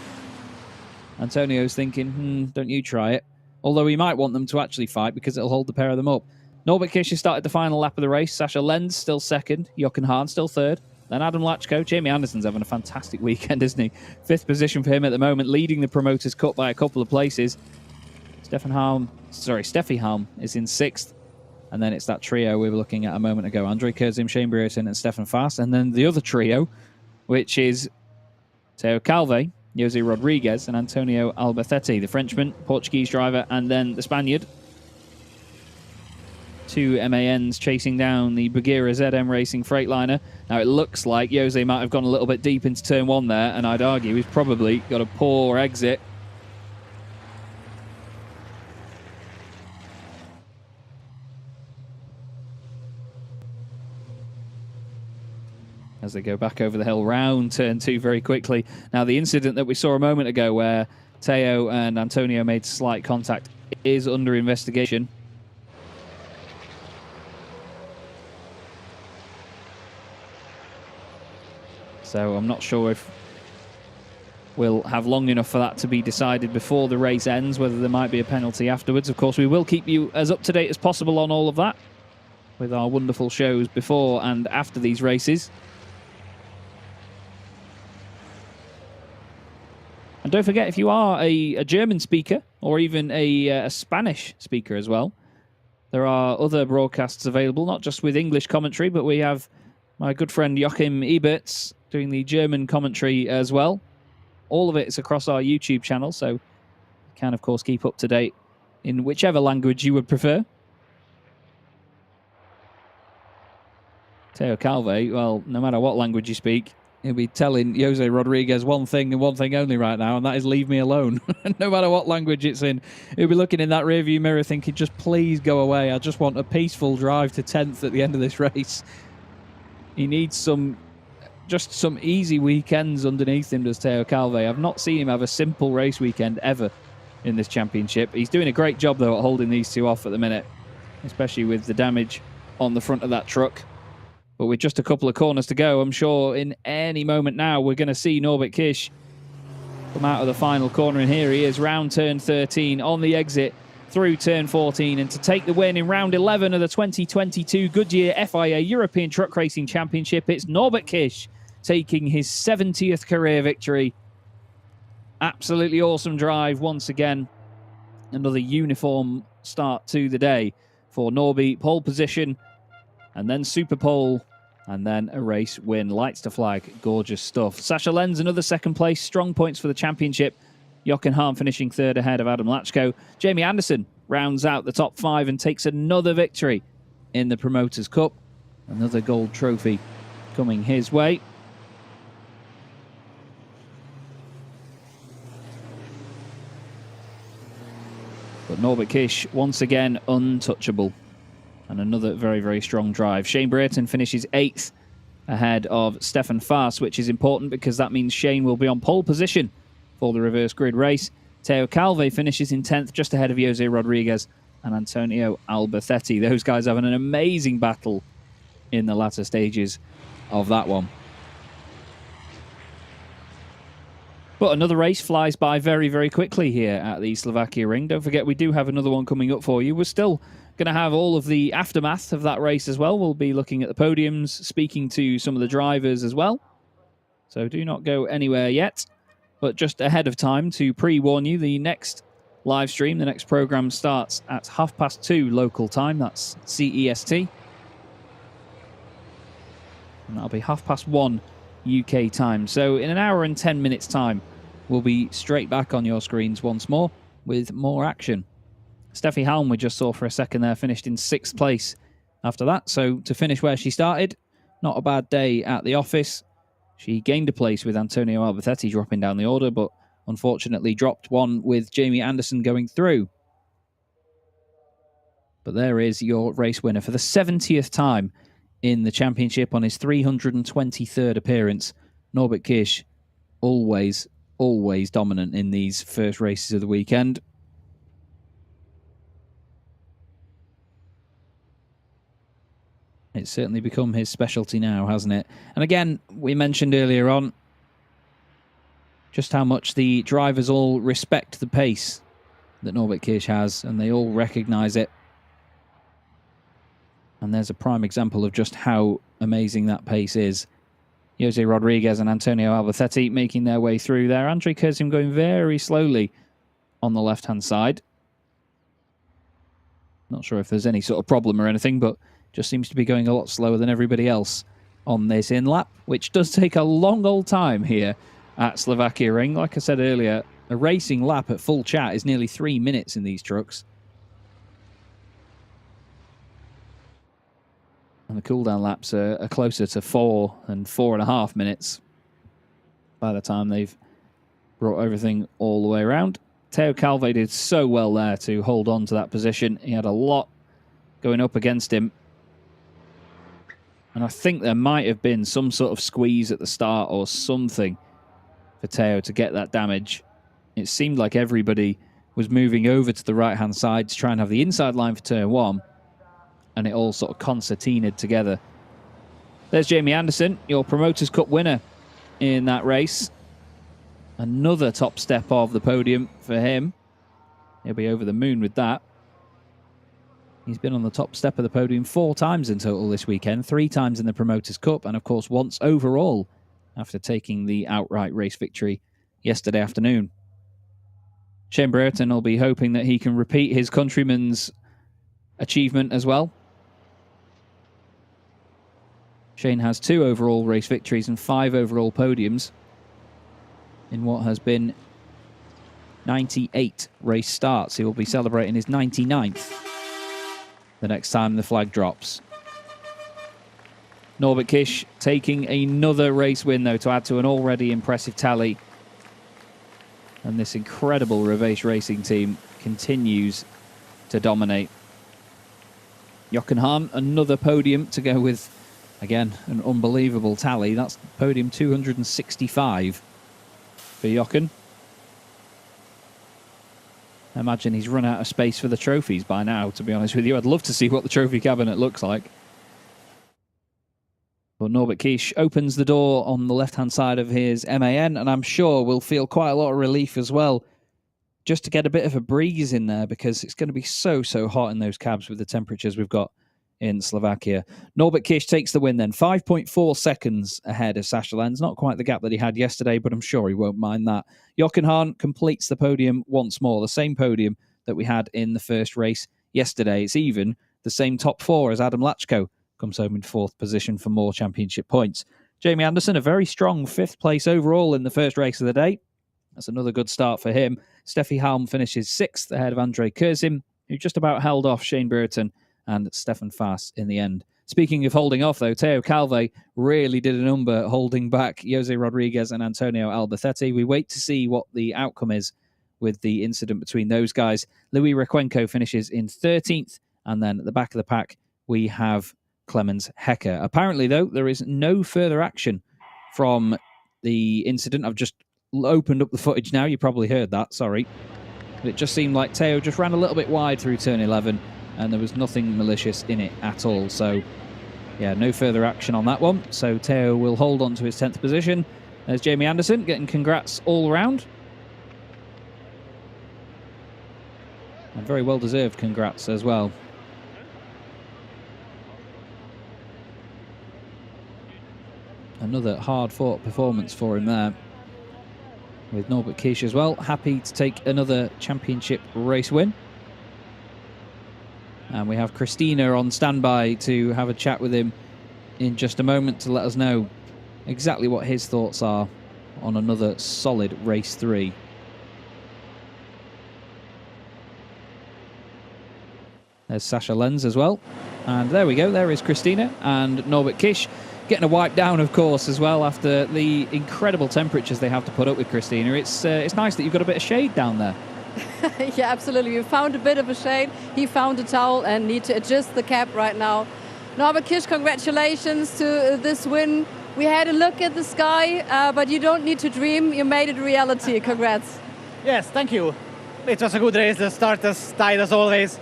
Antonio's thinking, don't you try it. Although he might want them to actually fight because it'll hold the pair of them up. Norbert Kish has started the final lap of the race. Sasha Lenz still second. Jochen Hahn still third. Then Adam Lachko. Jamie Anderson's having a fantastic weekend, isn't he? 5th position for him at the moment, leading the Promoters' Cup by a couple of places. Steffi Halm is in 6th. And then it's that trio we were looking at a moment ago. Andre Kurzim, Shane Brereton, and Stefan Fast. And then the other trio, which is Teo Calve, Jose Rodriguez, and Antonio Alberthetti, the Frenchman, Portuguese driver, and then the Spaniard. 2 MANs chasing down the Bugera ZM Racing Freightliner. Now it looks like Jose might have gone a little bit deep into turn 1 there, and I'd argue he's probably got a poor exit. as they go back over the hill round turn 2 very quickly. Now, the incident that we saw a moment ago where Teo and Antonio made slight contact is under investigation. So I'm not sure if we'll have long enough for that to be decided before the race ends, whether there might be a penalty afterwards. Of course, we will keep you as up to date as possible on all of that with our wonderful shows before and after these races. And don't forget, if you are a German speaker or even a Spanish speaker as well, there are other broadcasts available, not just with English commentary, but we have my good friend Joachim Eberts doing the German commentary as well. All of it is across our YouTube channel, so you can, of course, keep up to date in whichever language you would prefer. Teo Calve, well, no matter what language you speak, he'll be telling Jose Rodriguez one thing and one thing only right now, and that is leave me alone. No matter what language it's in, he'll be looking in that rearview mirror thinking, just please go away. I just want a peaceful drive to 10th at the end of this race. He needs just some easy weekends underneath him, does Teo Calve. I've not seen him have a simple race weekend ever in this championship. He's doing a great job, though, at holding these two off at the minute, especially with the damage on the front of that truck. But with just a couple of corners to go, I'm sure in any moment now we're going to see Norbert Kish come out of the final corner. And here he is, round turn 13 on the exit through turn 14. And to take the win in round 11 of the 2022 Goodyear FIA European Truck Racing Championship, it's Norbert Kish taking his 70th career victory. Absolutely awesome drive once again. Another uniform start to the day for Norby. Pole position, and then super pole, and then a race win. Lights to flag, gorgeous stuff. Sasha Lenz, another second place, strong points for the championship. Jochen Hahn finishing third ahead of Adam Lachko. Jamie Anderson rounds out the top 5 and takes another victory in the Promoters' Cup. Another gold trophy coming his way. But Norbert Kish, once again, untouchable. And another very, very strong drive. Shane Brayton finishes 8th ahead of Stefan Faas, which is important because that means Shane will be on pole position for the reverse grid race. Teo Calve finishes in 10th, just ahead of Jose Rodriguez and Antonio Alberthetti. Those guys having an amazing battle in the latter stages of that one. But another race flies by very, very quickly here at the Slovakia Ring. Don't forget, we do have another one coming up for you. We're still going to have all of the aftermath of that race as well. We'll be looking at the podiums, speaking to some of the drivers as well. So do not go anywhere yet. But just ahead of time to pre-warn you, the next live stream, the next program starts at 2:30 local time. That's CEST. And that'll be 1:30 UK time. So in an hour and 10 minutes time, we'll be straight back on your screens once more with more action. Steffi Halm, we just saw for a second there, finished in 6th place after that. So to finish where she started, not a bad day at the office. She gained a place with Antonio Alberthetti dropping down the order, but unfortunately dropped one with Jamie Anderson going through. But there is your race winner for the 70th time in the championship on his 323rd appearance. Norbert Kish, always, always dominant in these first races of the weekend. It's certainly become his specialty now, hasn't it? And again, we mentioned earlier on just how much the drivers all respect the pace that Norbert Kish has, and they all recognise it. And there's a prime example of just how amazing that pace is. Jose Rodriguez and Antonio Alberthetti making their way through there. Andrei Kurzim going very slowly on the left-hand side. Not sure if there's any sort of problem or anything, but just seems to be going a lot slower than everybody else on this in-lap, which does take a long old time here at Slovakia Ring. Like I said earlier, a racing lap at full chat is nearly 3 minutes in these trucks. And the cooldown laps are closer to 4 and 4.5 minutes by the time they've brought everything all the way around. Teo Calve did so well there to hold on to that position. He had a lot going up against him. And I think there might have been some sort of squeeze at the start or something for Teo to get that damage. It seemed like everybody was moving over to the right-hand side to try and have the inside line for turn 1. And it all sort of concertinaed together. There's Jamie Anderson, your Promoters' Cup winner in that race. Another top step of the podium for him. He'll be over the moon with that. He's been on the top step of the podium 4 times in total this weekend, 3 times in the Promoters' Cup, and of course once overall after taking the outright race victory yesterday afternoon. Shane Brereton will be hoping that he can repeat his countryman's achievement as well. Shane has 2 overall race victories and 5 overall podiums in what has been 98 race starts. He will be celebrating his 99th the next time the flag drops. Norbert Kish taking another race win, though, to add to an already impressive tally. And this incredible Reveche racing team continues to dominate. Jochen Hahn, another podium to go with, again, an unbelievable tally. That's podium 265 for Jochen. I imagine he's run out of space for the trophies by now, to be honest with you. I'd love to see what the trophy cabinet looks like. But Norbert Kish opens the door on the left-hand side of his MAN, and I'm sure we'll feel quite a lot of relief as well, just to get a bit of a breeze in there, because it's going to be so hot in those cabs with the temperatures we've got in Slovakia. Norbert Kish takes the win then, 5.4 seconds ahead of Sascha Lenz. Not quite the gap that he had yesterday, but I'm sure he won't mind that. Jochen Hahn completes the podium once more, the same podium that we had in the first race yesterday. It's even the same top 4 as Adam Lachko comes home in 4th position for more championship points. Jamie Anderson, a very strong 5th place overall in the first race of the day. That's another good start for him. Steffi Halm finishes 6th ahead of Andrei Kurzim, who just about held off Shane Brereton and Stefan Faas in the end. Speaking of holding off, though, Teo Calve really did a number holding back Jose Rodriguez and Antonio Albacete. We wait to see what the outcome is with the incident between those guys. Louis Requenco finishes in 13th, and then at the back of the pack, we have Clemens Hecker. Apparently, though, there is no further action from the incident. I've just opened up the footage now. You probably heard that, sorry. But it just seemed like Teo just ran a little bit wide through turn 11, and there was nothing malicious in it at all. So, yeah, no further action on that one. So Teo will hold on to his 10th position. There's Jamie Anderson getting congrats all around. And very well-deserved congrats as well. Another hard-fought performance for him there. With Norbert Kish as well. Happy to take another championship race win. And we have Christina on standby to have a chat with him in just a moment to let us know exactly what his thoughts are on another solid race 3. There's Sascha Lenz as well. And there we go, there is Christina and Norbert Kish getting a wipe down, of course, as well after the incredible temperatures they have to put up with Christina. It's nice that you've got a bit of shade down there. Yeah, absolutely. We found a bit of a shade. He found a towel and need to adjust the cap right now. Norbert Kish, congratulations to this win. We had a look at the sky, but you don't need to dream. You made it reality. Congrats. Yes, thank you. It was a good race. The starters tied as always.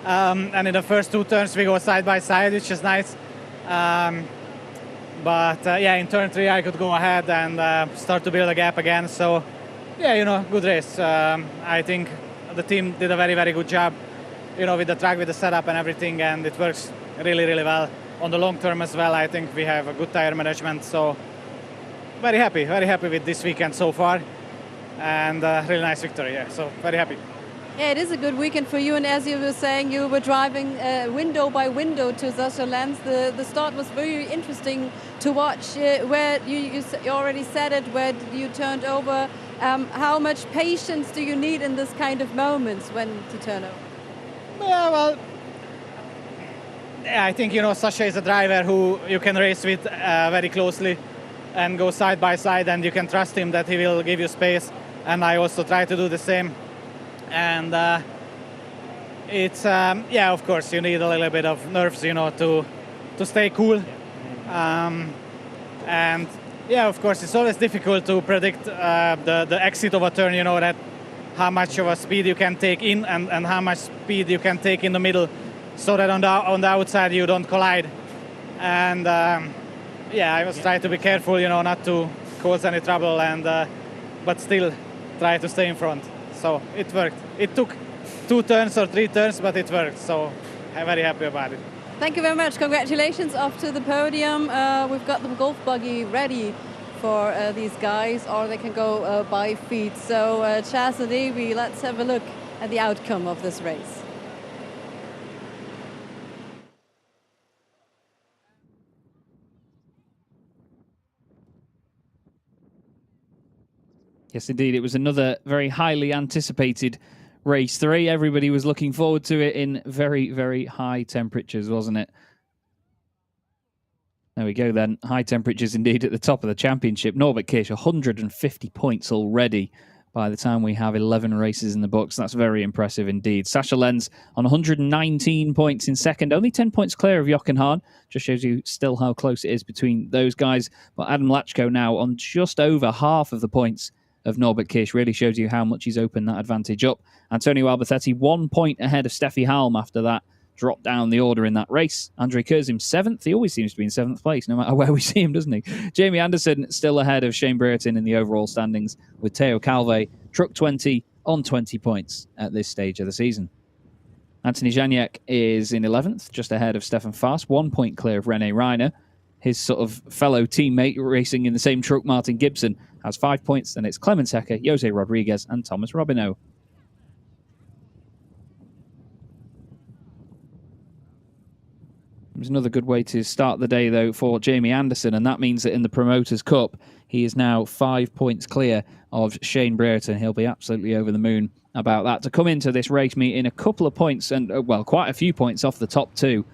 And in the first 2 turns we go side by side, which is nice. But yeah, in turn 3 I could go ahead and start to build a gap again. So yeah, you know, good race. I think the team did a very good job, you know, with the track, with the setup and everything, and it works really well. On the long term as well, I think we have a good tire management. So very happy with this weekend so far, and really nice victory. Yeah, so very happy. Yeah, it is a good weekend for you, and as you were saying, you were driving window by window to Sascha Lenz. The start was very interesting to watch. Where you already said it, where you turned over. How much patience do you need in this kind of moments when to turn over? Yeah, well, I think, you know, Sascha is a driver who you can race with very closely and go side by side, and you can trust him that he will give you space. And I also try to do the same. And it's yeah, of course you need a little bit of nerves, you know, to stay cool. And yeah, of course, it's always difficult to predict the exit of a turn, you know, that how much of a speed you can take in and how much speed you can take in the middle, so that on the outside you don't collide. And yeah, I was trying to be careful, you know, not to cause any trouble, and but still try to stay in front. So it worked. It took 2 turns or 3 turns, but it worked. So I'm very happy about it. Thank you very much. Congratulations off to the podium. We've got the golf buggy ready for these guys, or they can go by feet. So Chaz and Evie, let's have a look at the outcome of this race. Yes, indeed. It was another very highly anticipated race 3. Everybody was looking forward to it in very, very high temperatures, wasn't it? There we go then. High temperatures indeed at the top of the championship. Norbert Kirsch, 150 points already by the time we have 11 races in the books. That's very impressive indeed. Sascha Lenz on 119 points in second, only 10 points clear of Jochen Hahn. Just shows you still how close it is between those guys. But Adam Lachko now on just over half of the points of Norbert Kirsch. Really shows you how much he's opened that advantage up. Antonio Albertetti 1 point ahead of Steffi Halm after that drop down the order in that race. Andre Kurzim 7th. He always seems to be in 7th place, no matter where we see him, doesn't he? Jamie Anderson still ahead of Shane Brereton in the overall standings, with Theo Calve, truck 20 on 20 points at this stage of the season. Anthony Janiak is in 11th, just ahead of Stefan Faas, 1 point clear of René Reiner. His sort of fellow teammate racing in the same truck, Martin Gibson, has 5 points, and it's Clemens Hecker, Jose Rodriguez, and Thomas Robineau. It was another good way to start the day, though, for Jamie Anderson, and that means that in the Promoters' Cup, he is now 5 points clear of Shane Brereton. He'll be absolutely over the moon about that. To come into this race meet in a couple of points, and well, quite a few points off the top 2,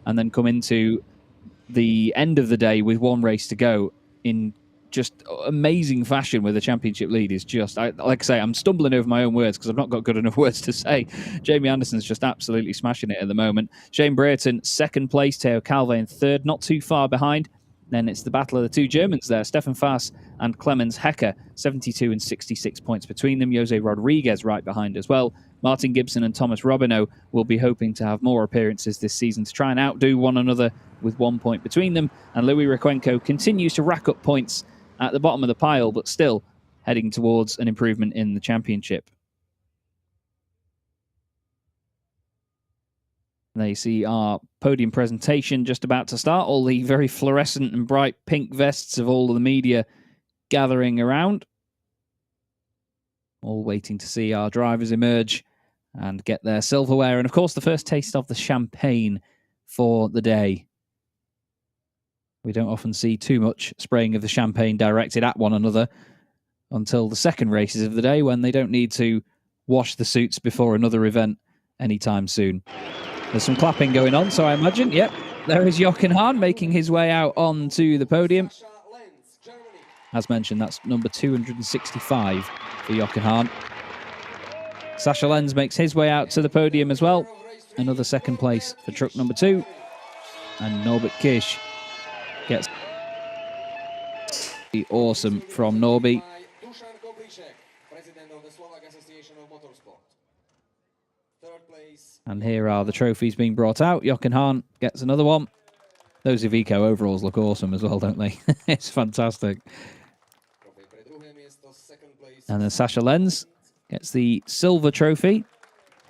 and then come into the end of the day with 1 race to go in just amazing fashion with the championship lead is just, like I say, I'm stumbling over my own words because I've not got good enough words to say. Jamie Anderson's just absolutely smashing it at the moment. Shane Brereton, 2nd place, Theo Calve in 3rd, not too far behind. Then it's the battle of the 2 Germans there, Stefan Faas and Clemens Hecker, 72 and 66 points between them. Jose Rodriguez right behind as well. Martin Gibson and Thomas Robineau will be hoping to have more appearances this season to try and outdo one another with 1 point between them. And Louis Requenco continues to rack up points at the bottom of the pile, but still heading towards an improvement in the championship. There you see our podium presentation just about to start. All the very fluorescent and bright pink vests of all of the media gathering around. All waiting to see our drivers emerge and get their silverware. And of course, the first taste of the champagne for the day. We don't often see too much spraying of the champagne directed at one another until the second races of the day, when they don't need to wash the suits before another event anytime soon. There's some clapping going on, so I imagine, yep, there is Jochen Hahn making his way out onto the podium. As mentioned, that's number 265 for Jochen Hahn. Sascha Lenz makes his way out to the podium as well. Another 2nd place for truck number 2. And Norbert Kirsch gets awesome from Norby. And here are the trophies being brought out. Jochen Hahn gets another one. Those Iveco overalls look awesome as well, don't they? It's fantastic. And then Sascha Lenz gets the silver trophy.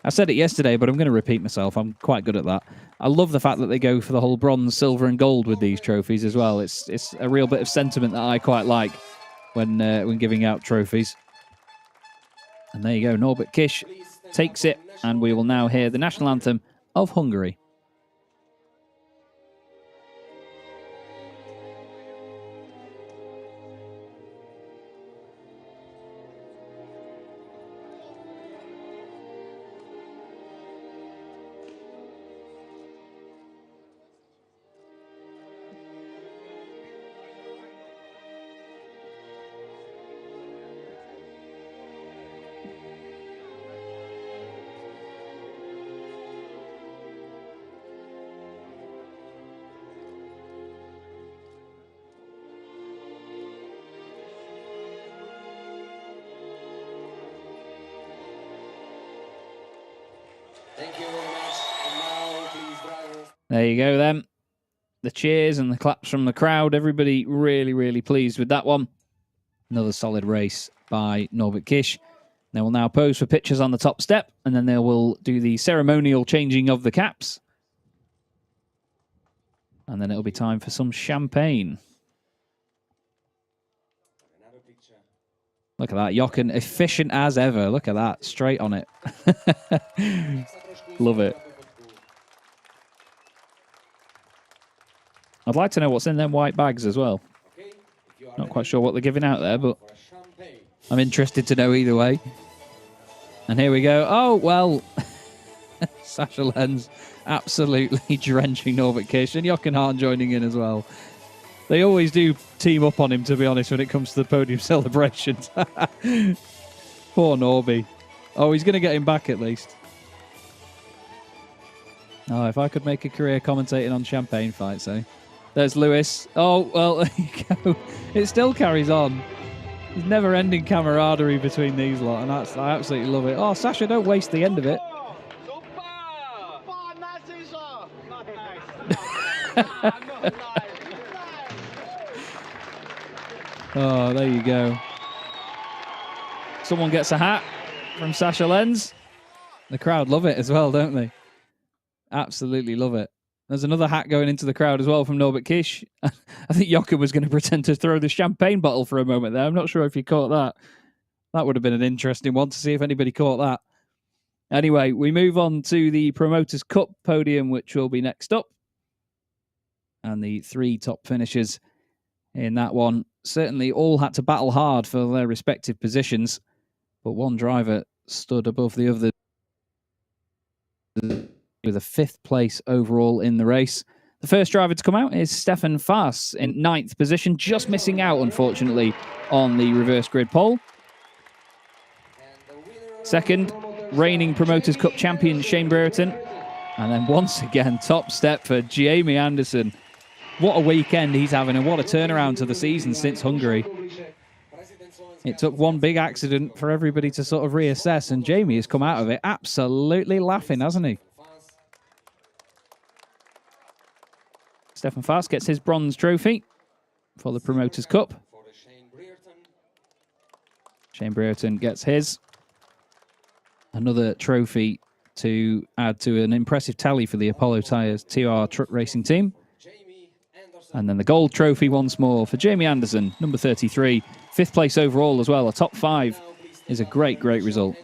I said it yesterday, but I'm going to repeat myself. I'm quite good at that. I love the fact that they go for the whole bronze, silver, and gold with these trophies as well. It's a real bit of sentiment that I quite like when giving out trophies. And there you go. Norbert Kirsch takes it, and we will now hear the national anthem of Hungary. There you go then. The cheers and the claps from the crowd. Everybody really, really pleased with that one. Another solid race by Norbert Kish. They will now pose for pictures on the top step, and then they will do the ceremonial changing of the caps. And then it'll be time for some champagne. Look at that. Jochen, efficient as ever. Look at that. Straight on it. Love it. I'd like to know what's in them white bags as well. Not quite sure what they're giving out there, but I'm interested to know either way. And here we go. Oh, well, Sasha Lenz absolutely drenching Norbert Kish, and Jochen Hahn joining in as well. They always do team up on him, to be honest, when it comes to the podium celebrations. Poor Norby. Oh, he's going to get him back at least. Oh, if I could make a career commentating on champagne fights, eh? There's Lewis. Oh, well, there you go. It still carries on. There's never-ending camaraderie between these lot, and I absolutely love it. Oh, Sasha, don't waste the end of it. Oh, there you go. Someone gets a hat from Sasha Lenz. The crowd love it as well, don't they? Absolutely love it. There's another hat going into the crowd as well from Norbert Kish. I think Jochen was going to pretend to throw the champagne bottle for a moment there. I'm not sure if you caught that. That would have been an interesting one to see if anybody caught that. Anyway, we move on to the Promoters' Cup podium, which will be next up. And the three top finishers in that one certainly all had to battle hard for their respective positions, but one driver stood above the other with a 5th place overall in the race. The first driver to come out is Stefan Faas in 9th position, just missing out, unfortunately, on the reverse grid pole. Second, reigning Promoters' Cup champion Shane Brereton. And then once again, top step for Jamie Anderson. What a weekend he's having, and what a turnaround to the season since Hungary. It took one big accident for everybody to sort of reassess, and Jamie has come out of it absolutely laughing, hasn't he? Stefan Faas gets his bronze trophy for the Promoters' Cup. Shane Brereton gets his. Another trophy to add to an impressive tally for the Apollo Tyres TR truck racing team. And then the gold trophy once more for Jamie Anderson, number 33. 5th place overall as well. A top 5 is a great, great result.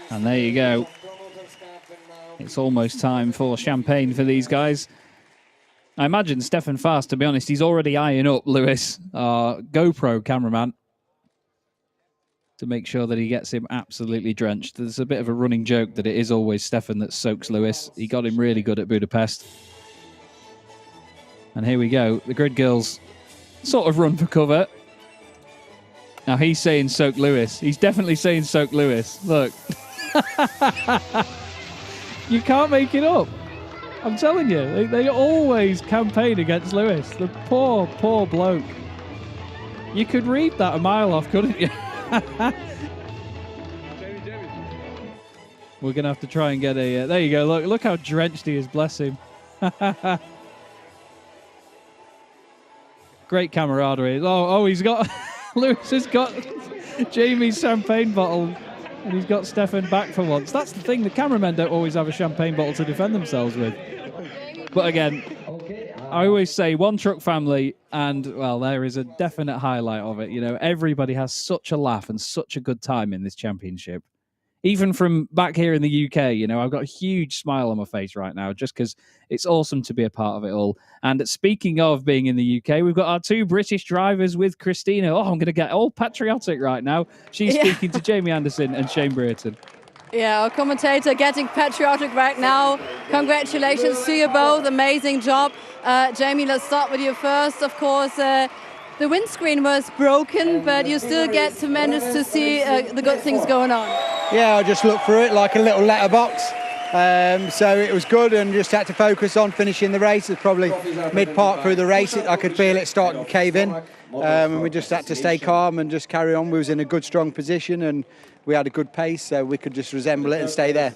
And there you go. It's almost time for champagne for these guys. I imagine Stefan Faas, to be honest, he's already eyeing up Lewis, our GoPro cameraman, to make sure that he gets him absolutely drenched. There's a bit of a running joke that it is always Stefan that soaks Lewis. He got him really good at Budapest. And here we go. The grid girls sort of run for cover. Now he's saying soak Lewis. He's definitely saying soak Lewis. Look. You can't make it up. I'm telling you, they always campaign against Lewis. The poor, poor bloke. You could read that a mile off, couldn't you? We're going to have to try and get a... there you go. Look how drenched he is. Bless him. Great camaraderie. Oh, he's got... Lewis has got Jamie's champagne bottle, and he's got Stefan back for once. That's the thing. The cameramen don't always have a champagne bottle to defend themselves with. But again, I always say one truck family, and well, there is a definite highlight of it. You know, everybody has such a laugh and such a good time in this championship. Even from back here in the UK, you know, I've got a huge smile on my face right now just because it's awesome to be a part of it all. And speaking of being in the UK, we've got our two British drivers with Christina. Oh, I'm going to get all patriotic right now. She's speaking to Jamie Anderson and Shane Brereton. Yeah, our commentator getting patriotic right now. Congratulations to you both. Amazing job. Jamie, let's start with you first. Of course, the windscreen was broken, but you still get to manage to see the good things going on. Yeah, I just looked through it like a little letterbox. So it was good, and just had to focus on finishing the race. It's probably mid-part through the race, I could feel it starting to cave in. And we just had to stay calm and just carry on. We was in a good, strong position, and we had a good pace, so we could just resemble it and stay there.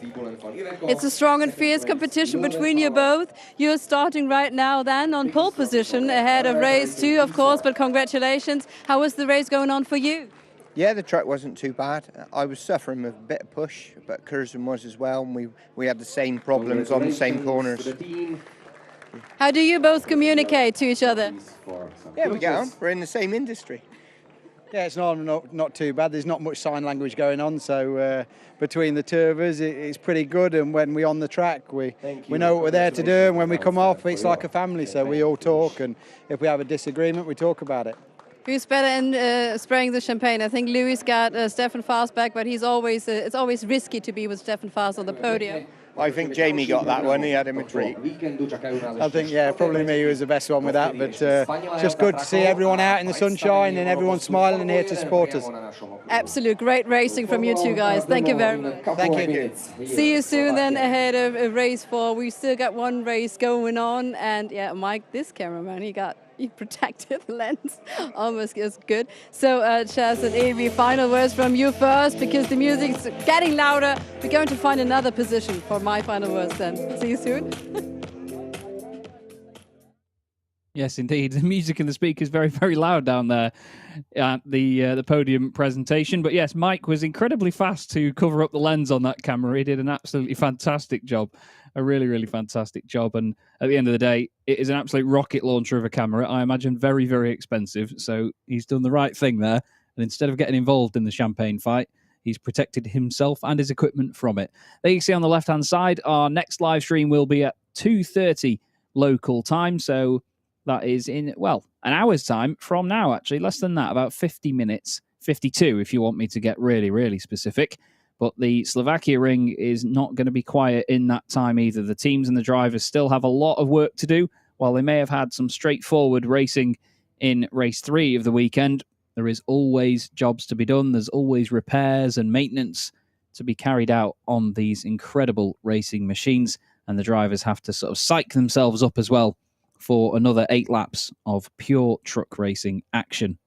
It's a strong and fierce competition between you both. You're starting right now then on pole position ahead of race 2, of course, but congratulations. How was the race going on for you? Yeah, the track wasn't too bad. I was suffering with a bit of push, but Curzon was as well, and we had the same problems on the same corners. How do you both communicate to each other? Yeah, we get on. We're in the same industry. Yeah, it's not too bad. There's not much sign language going on, so between the two of us, it's pretty good. And when we're on the track, we know what we're there to do, and when we come off, it's like a family. So we all talk, and if we have a disagreement, we talk about it. Who's better in spraying the champagne? I think Louis got Stefan Fast back, but he's always it's always risky to be with Stefan Fast on the podium. I think Jamie got that one. He had him a treat. I think, yeah, probably me was the best one with that. But just good to see everyone out in the sunshine and everyone smiling and here to support us. Absolute great racing from you two guys. Thank you very much. Thank you. See you soon then ahead of race 4. We still got one race going on. And yeah, Mike, this cameraman, he protected the lens almost as good. So Chaz and Evie, final words from you first, because the music's getting louder. We're going to find another position for my final words then. See you soon. Yes, indeed. The music and the speakers very, very loud down there at the podium presentation. But yes, Mike was incredibly fast to cover up the lens on that camera. He did an absolutely fantastic job. A really, really fantastic job. And at the end of the day, it is an absolute rocket launcher of a camera. I imagine very, very expensive. So he's done the right thing there. And instead of getting involved in the champagne fight, he's protected himself and his equipment from it. There you can see on the left-hand side, our next live stream will be at 2:30 local time. So that is in, well, an hour's time from now, actually. Less than that, about 50 minutes. 52, if you want me to get really, really specific. But the Slovakia ring is not going to be quiet in that time either. The teams and the drivers still have a lot of work to do. While they may have had some straightforward racing in race 3 of the weekend, there is always jobs to be done. There's always repairs and maintenance to be carried out on these incredible racing machines. And the drivers have to sort of psych themselves up as well for another 8 laps of pure truck racing action.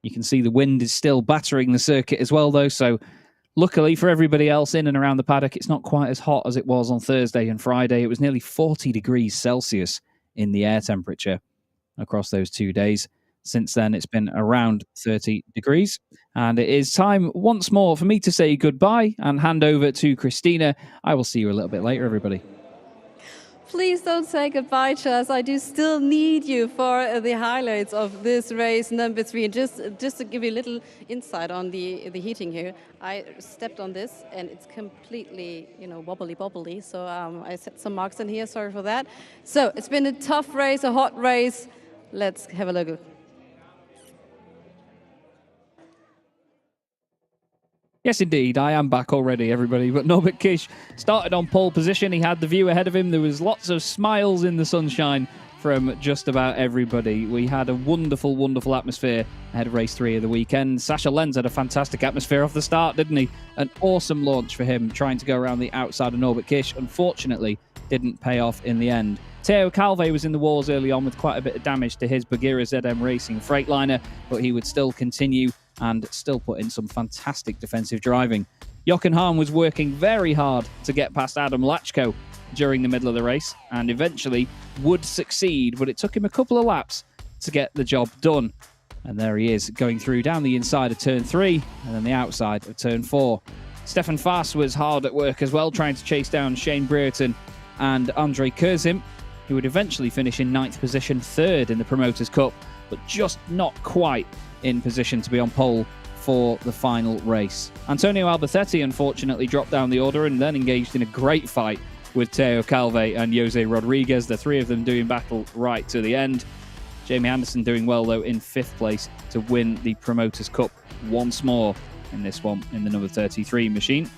You can see the wind is still battering the circuit as well, though, so luckily for everybody else in and around the paddock, it's not quite as hot as it was on Thursday and Friday. It was nearly 40 degrees Celsius in the air temperature across those 2 days. Since then, it's been around 30 degrees. And it is time once more for me to say goodbye and hand over to Christina. I will see you a little bit later, everybody. Please don't say goodbye, Chaz. I do still need you for the highlights of this race number 3. And just to give you a little insight on the heating here, I stepped on this and it's completely, wobbly. So I set some marks in here. Sorry for that. So it's been a tough race, a hot race. Let's have a look. Yes, indeed. I am back already, everybody. But Norbert Kish started on pole position. He had the view ahead of him. There was lots of smiles in the sunshine from just about everybody. We had a wonderful, wonderful atmosphere ahead of race 3 of the weekend. Sasha Lenz had a fantastic atmosphere off the start, didn't he? An awesome launch for him, trying to go around the outside of Norbert Kish. Unfortunately, didn't pay off in the end. Teo Calve was in the wars early on with quite a bit of damage to his Bagheera ZM Racing Freightliner, but he would still continue and still put in some fantastic defensive driving. Jochen Hahn was working very hard to get past Adam Lachko during the middle of the race and eventually would succeed, but it took him a couple of laps to get the job done. And there he is, going through down the inside of turn 3 and then the outside of turn 4. Stefan Faas was hard at work as well, trying to chase down Shane Brereton and Andre Kurzim. who would eventually finish in 9th position, 3rd in the Promoters' Cup, but just not quite in position to be on pole for the final race. Antonio Albacete unfortunately dropped down the order and then engaged in a great fight with Teo Calve and Jose Rodriguez, the three of them doing battle right to the end. Jamie Anderson doing well, though, in 5th place to win the Promoters' Cup once more in this one in the number 33 machine.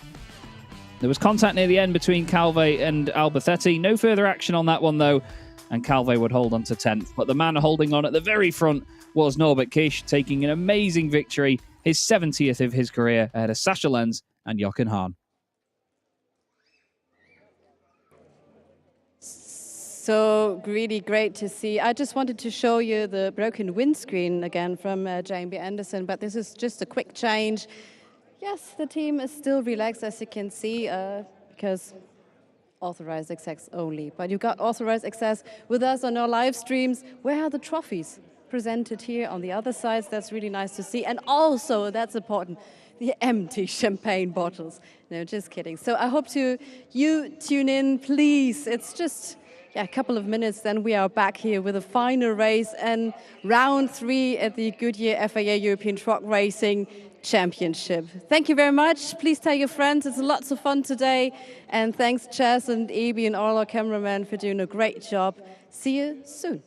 There was contact near the end between Calve and Albacete. No further action on that one, though, and Calve would hold on to 10th. But the man holding on at the very front was Norbert Kisch, taking an amazing victory, his 70th of his career, ahead of Sascha Lenz and Jochen Hahn. So really great to see. I just wanted to show you the broken windscreen again from Jamie Anderson, but this is just a quick change. Yes, the team is still relaxed, as you can see, because authorized access only. But you got authorized access with us on our live streams. Where are the trophies presented here on the other sides? That's really nice to see. And also, that's important, the empty champagne bottles. No, just kidding. So I hope you tune in, please. It's just a couple of minutes, then we are back here with a final race and round 3 at the Goodyear FIA European Truck Racing Championship. Thank you very much. Please tell your friends. It's lots of fun today. And thanks, Chaz and Ebi and all our cameramen for doing a great job. See you soon.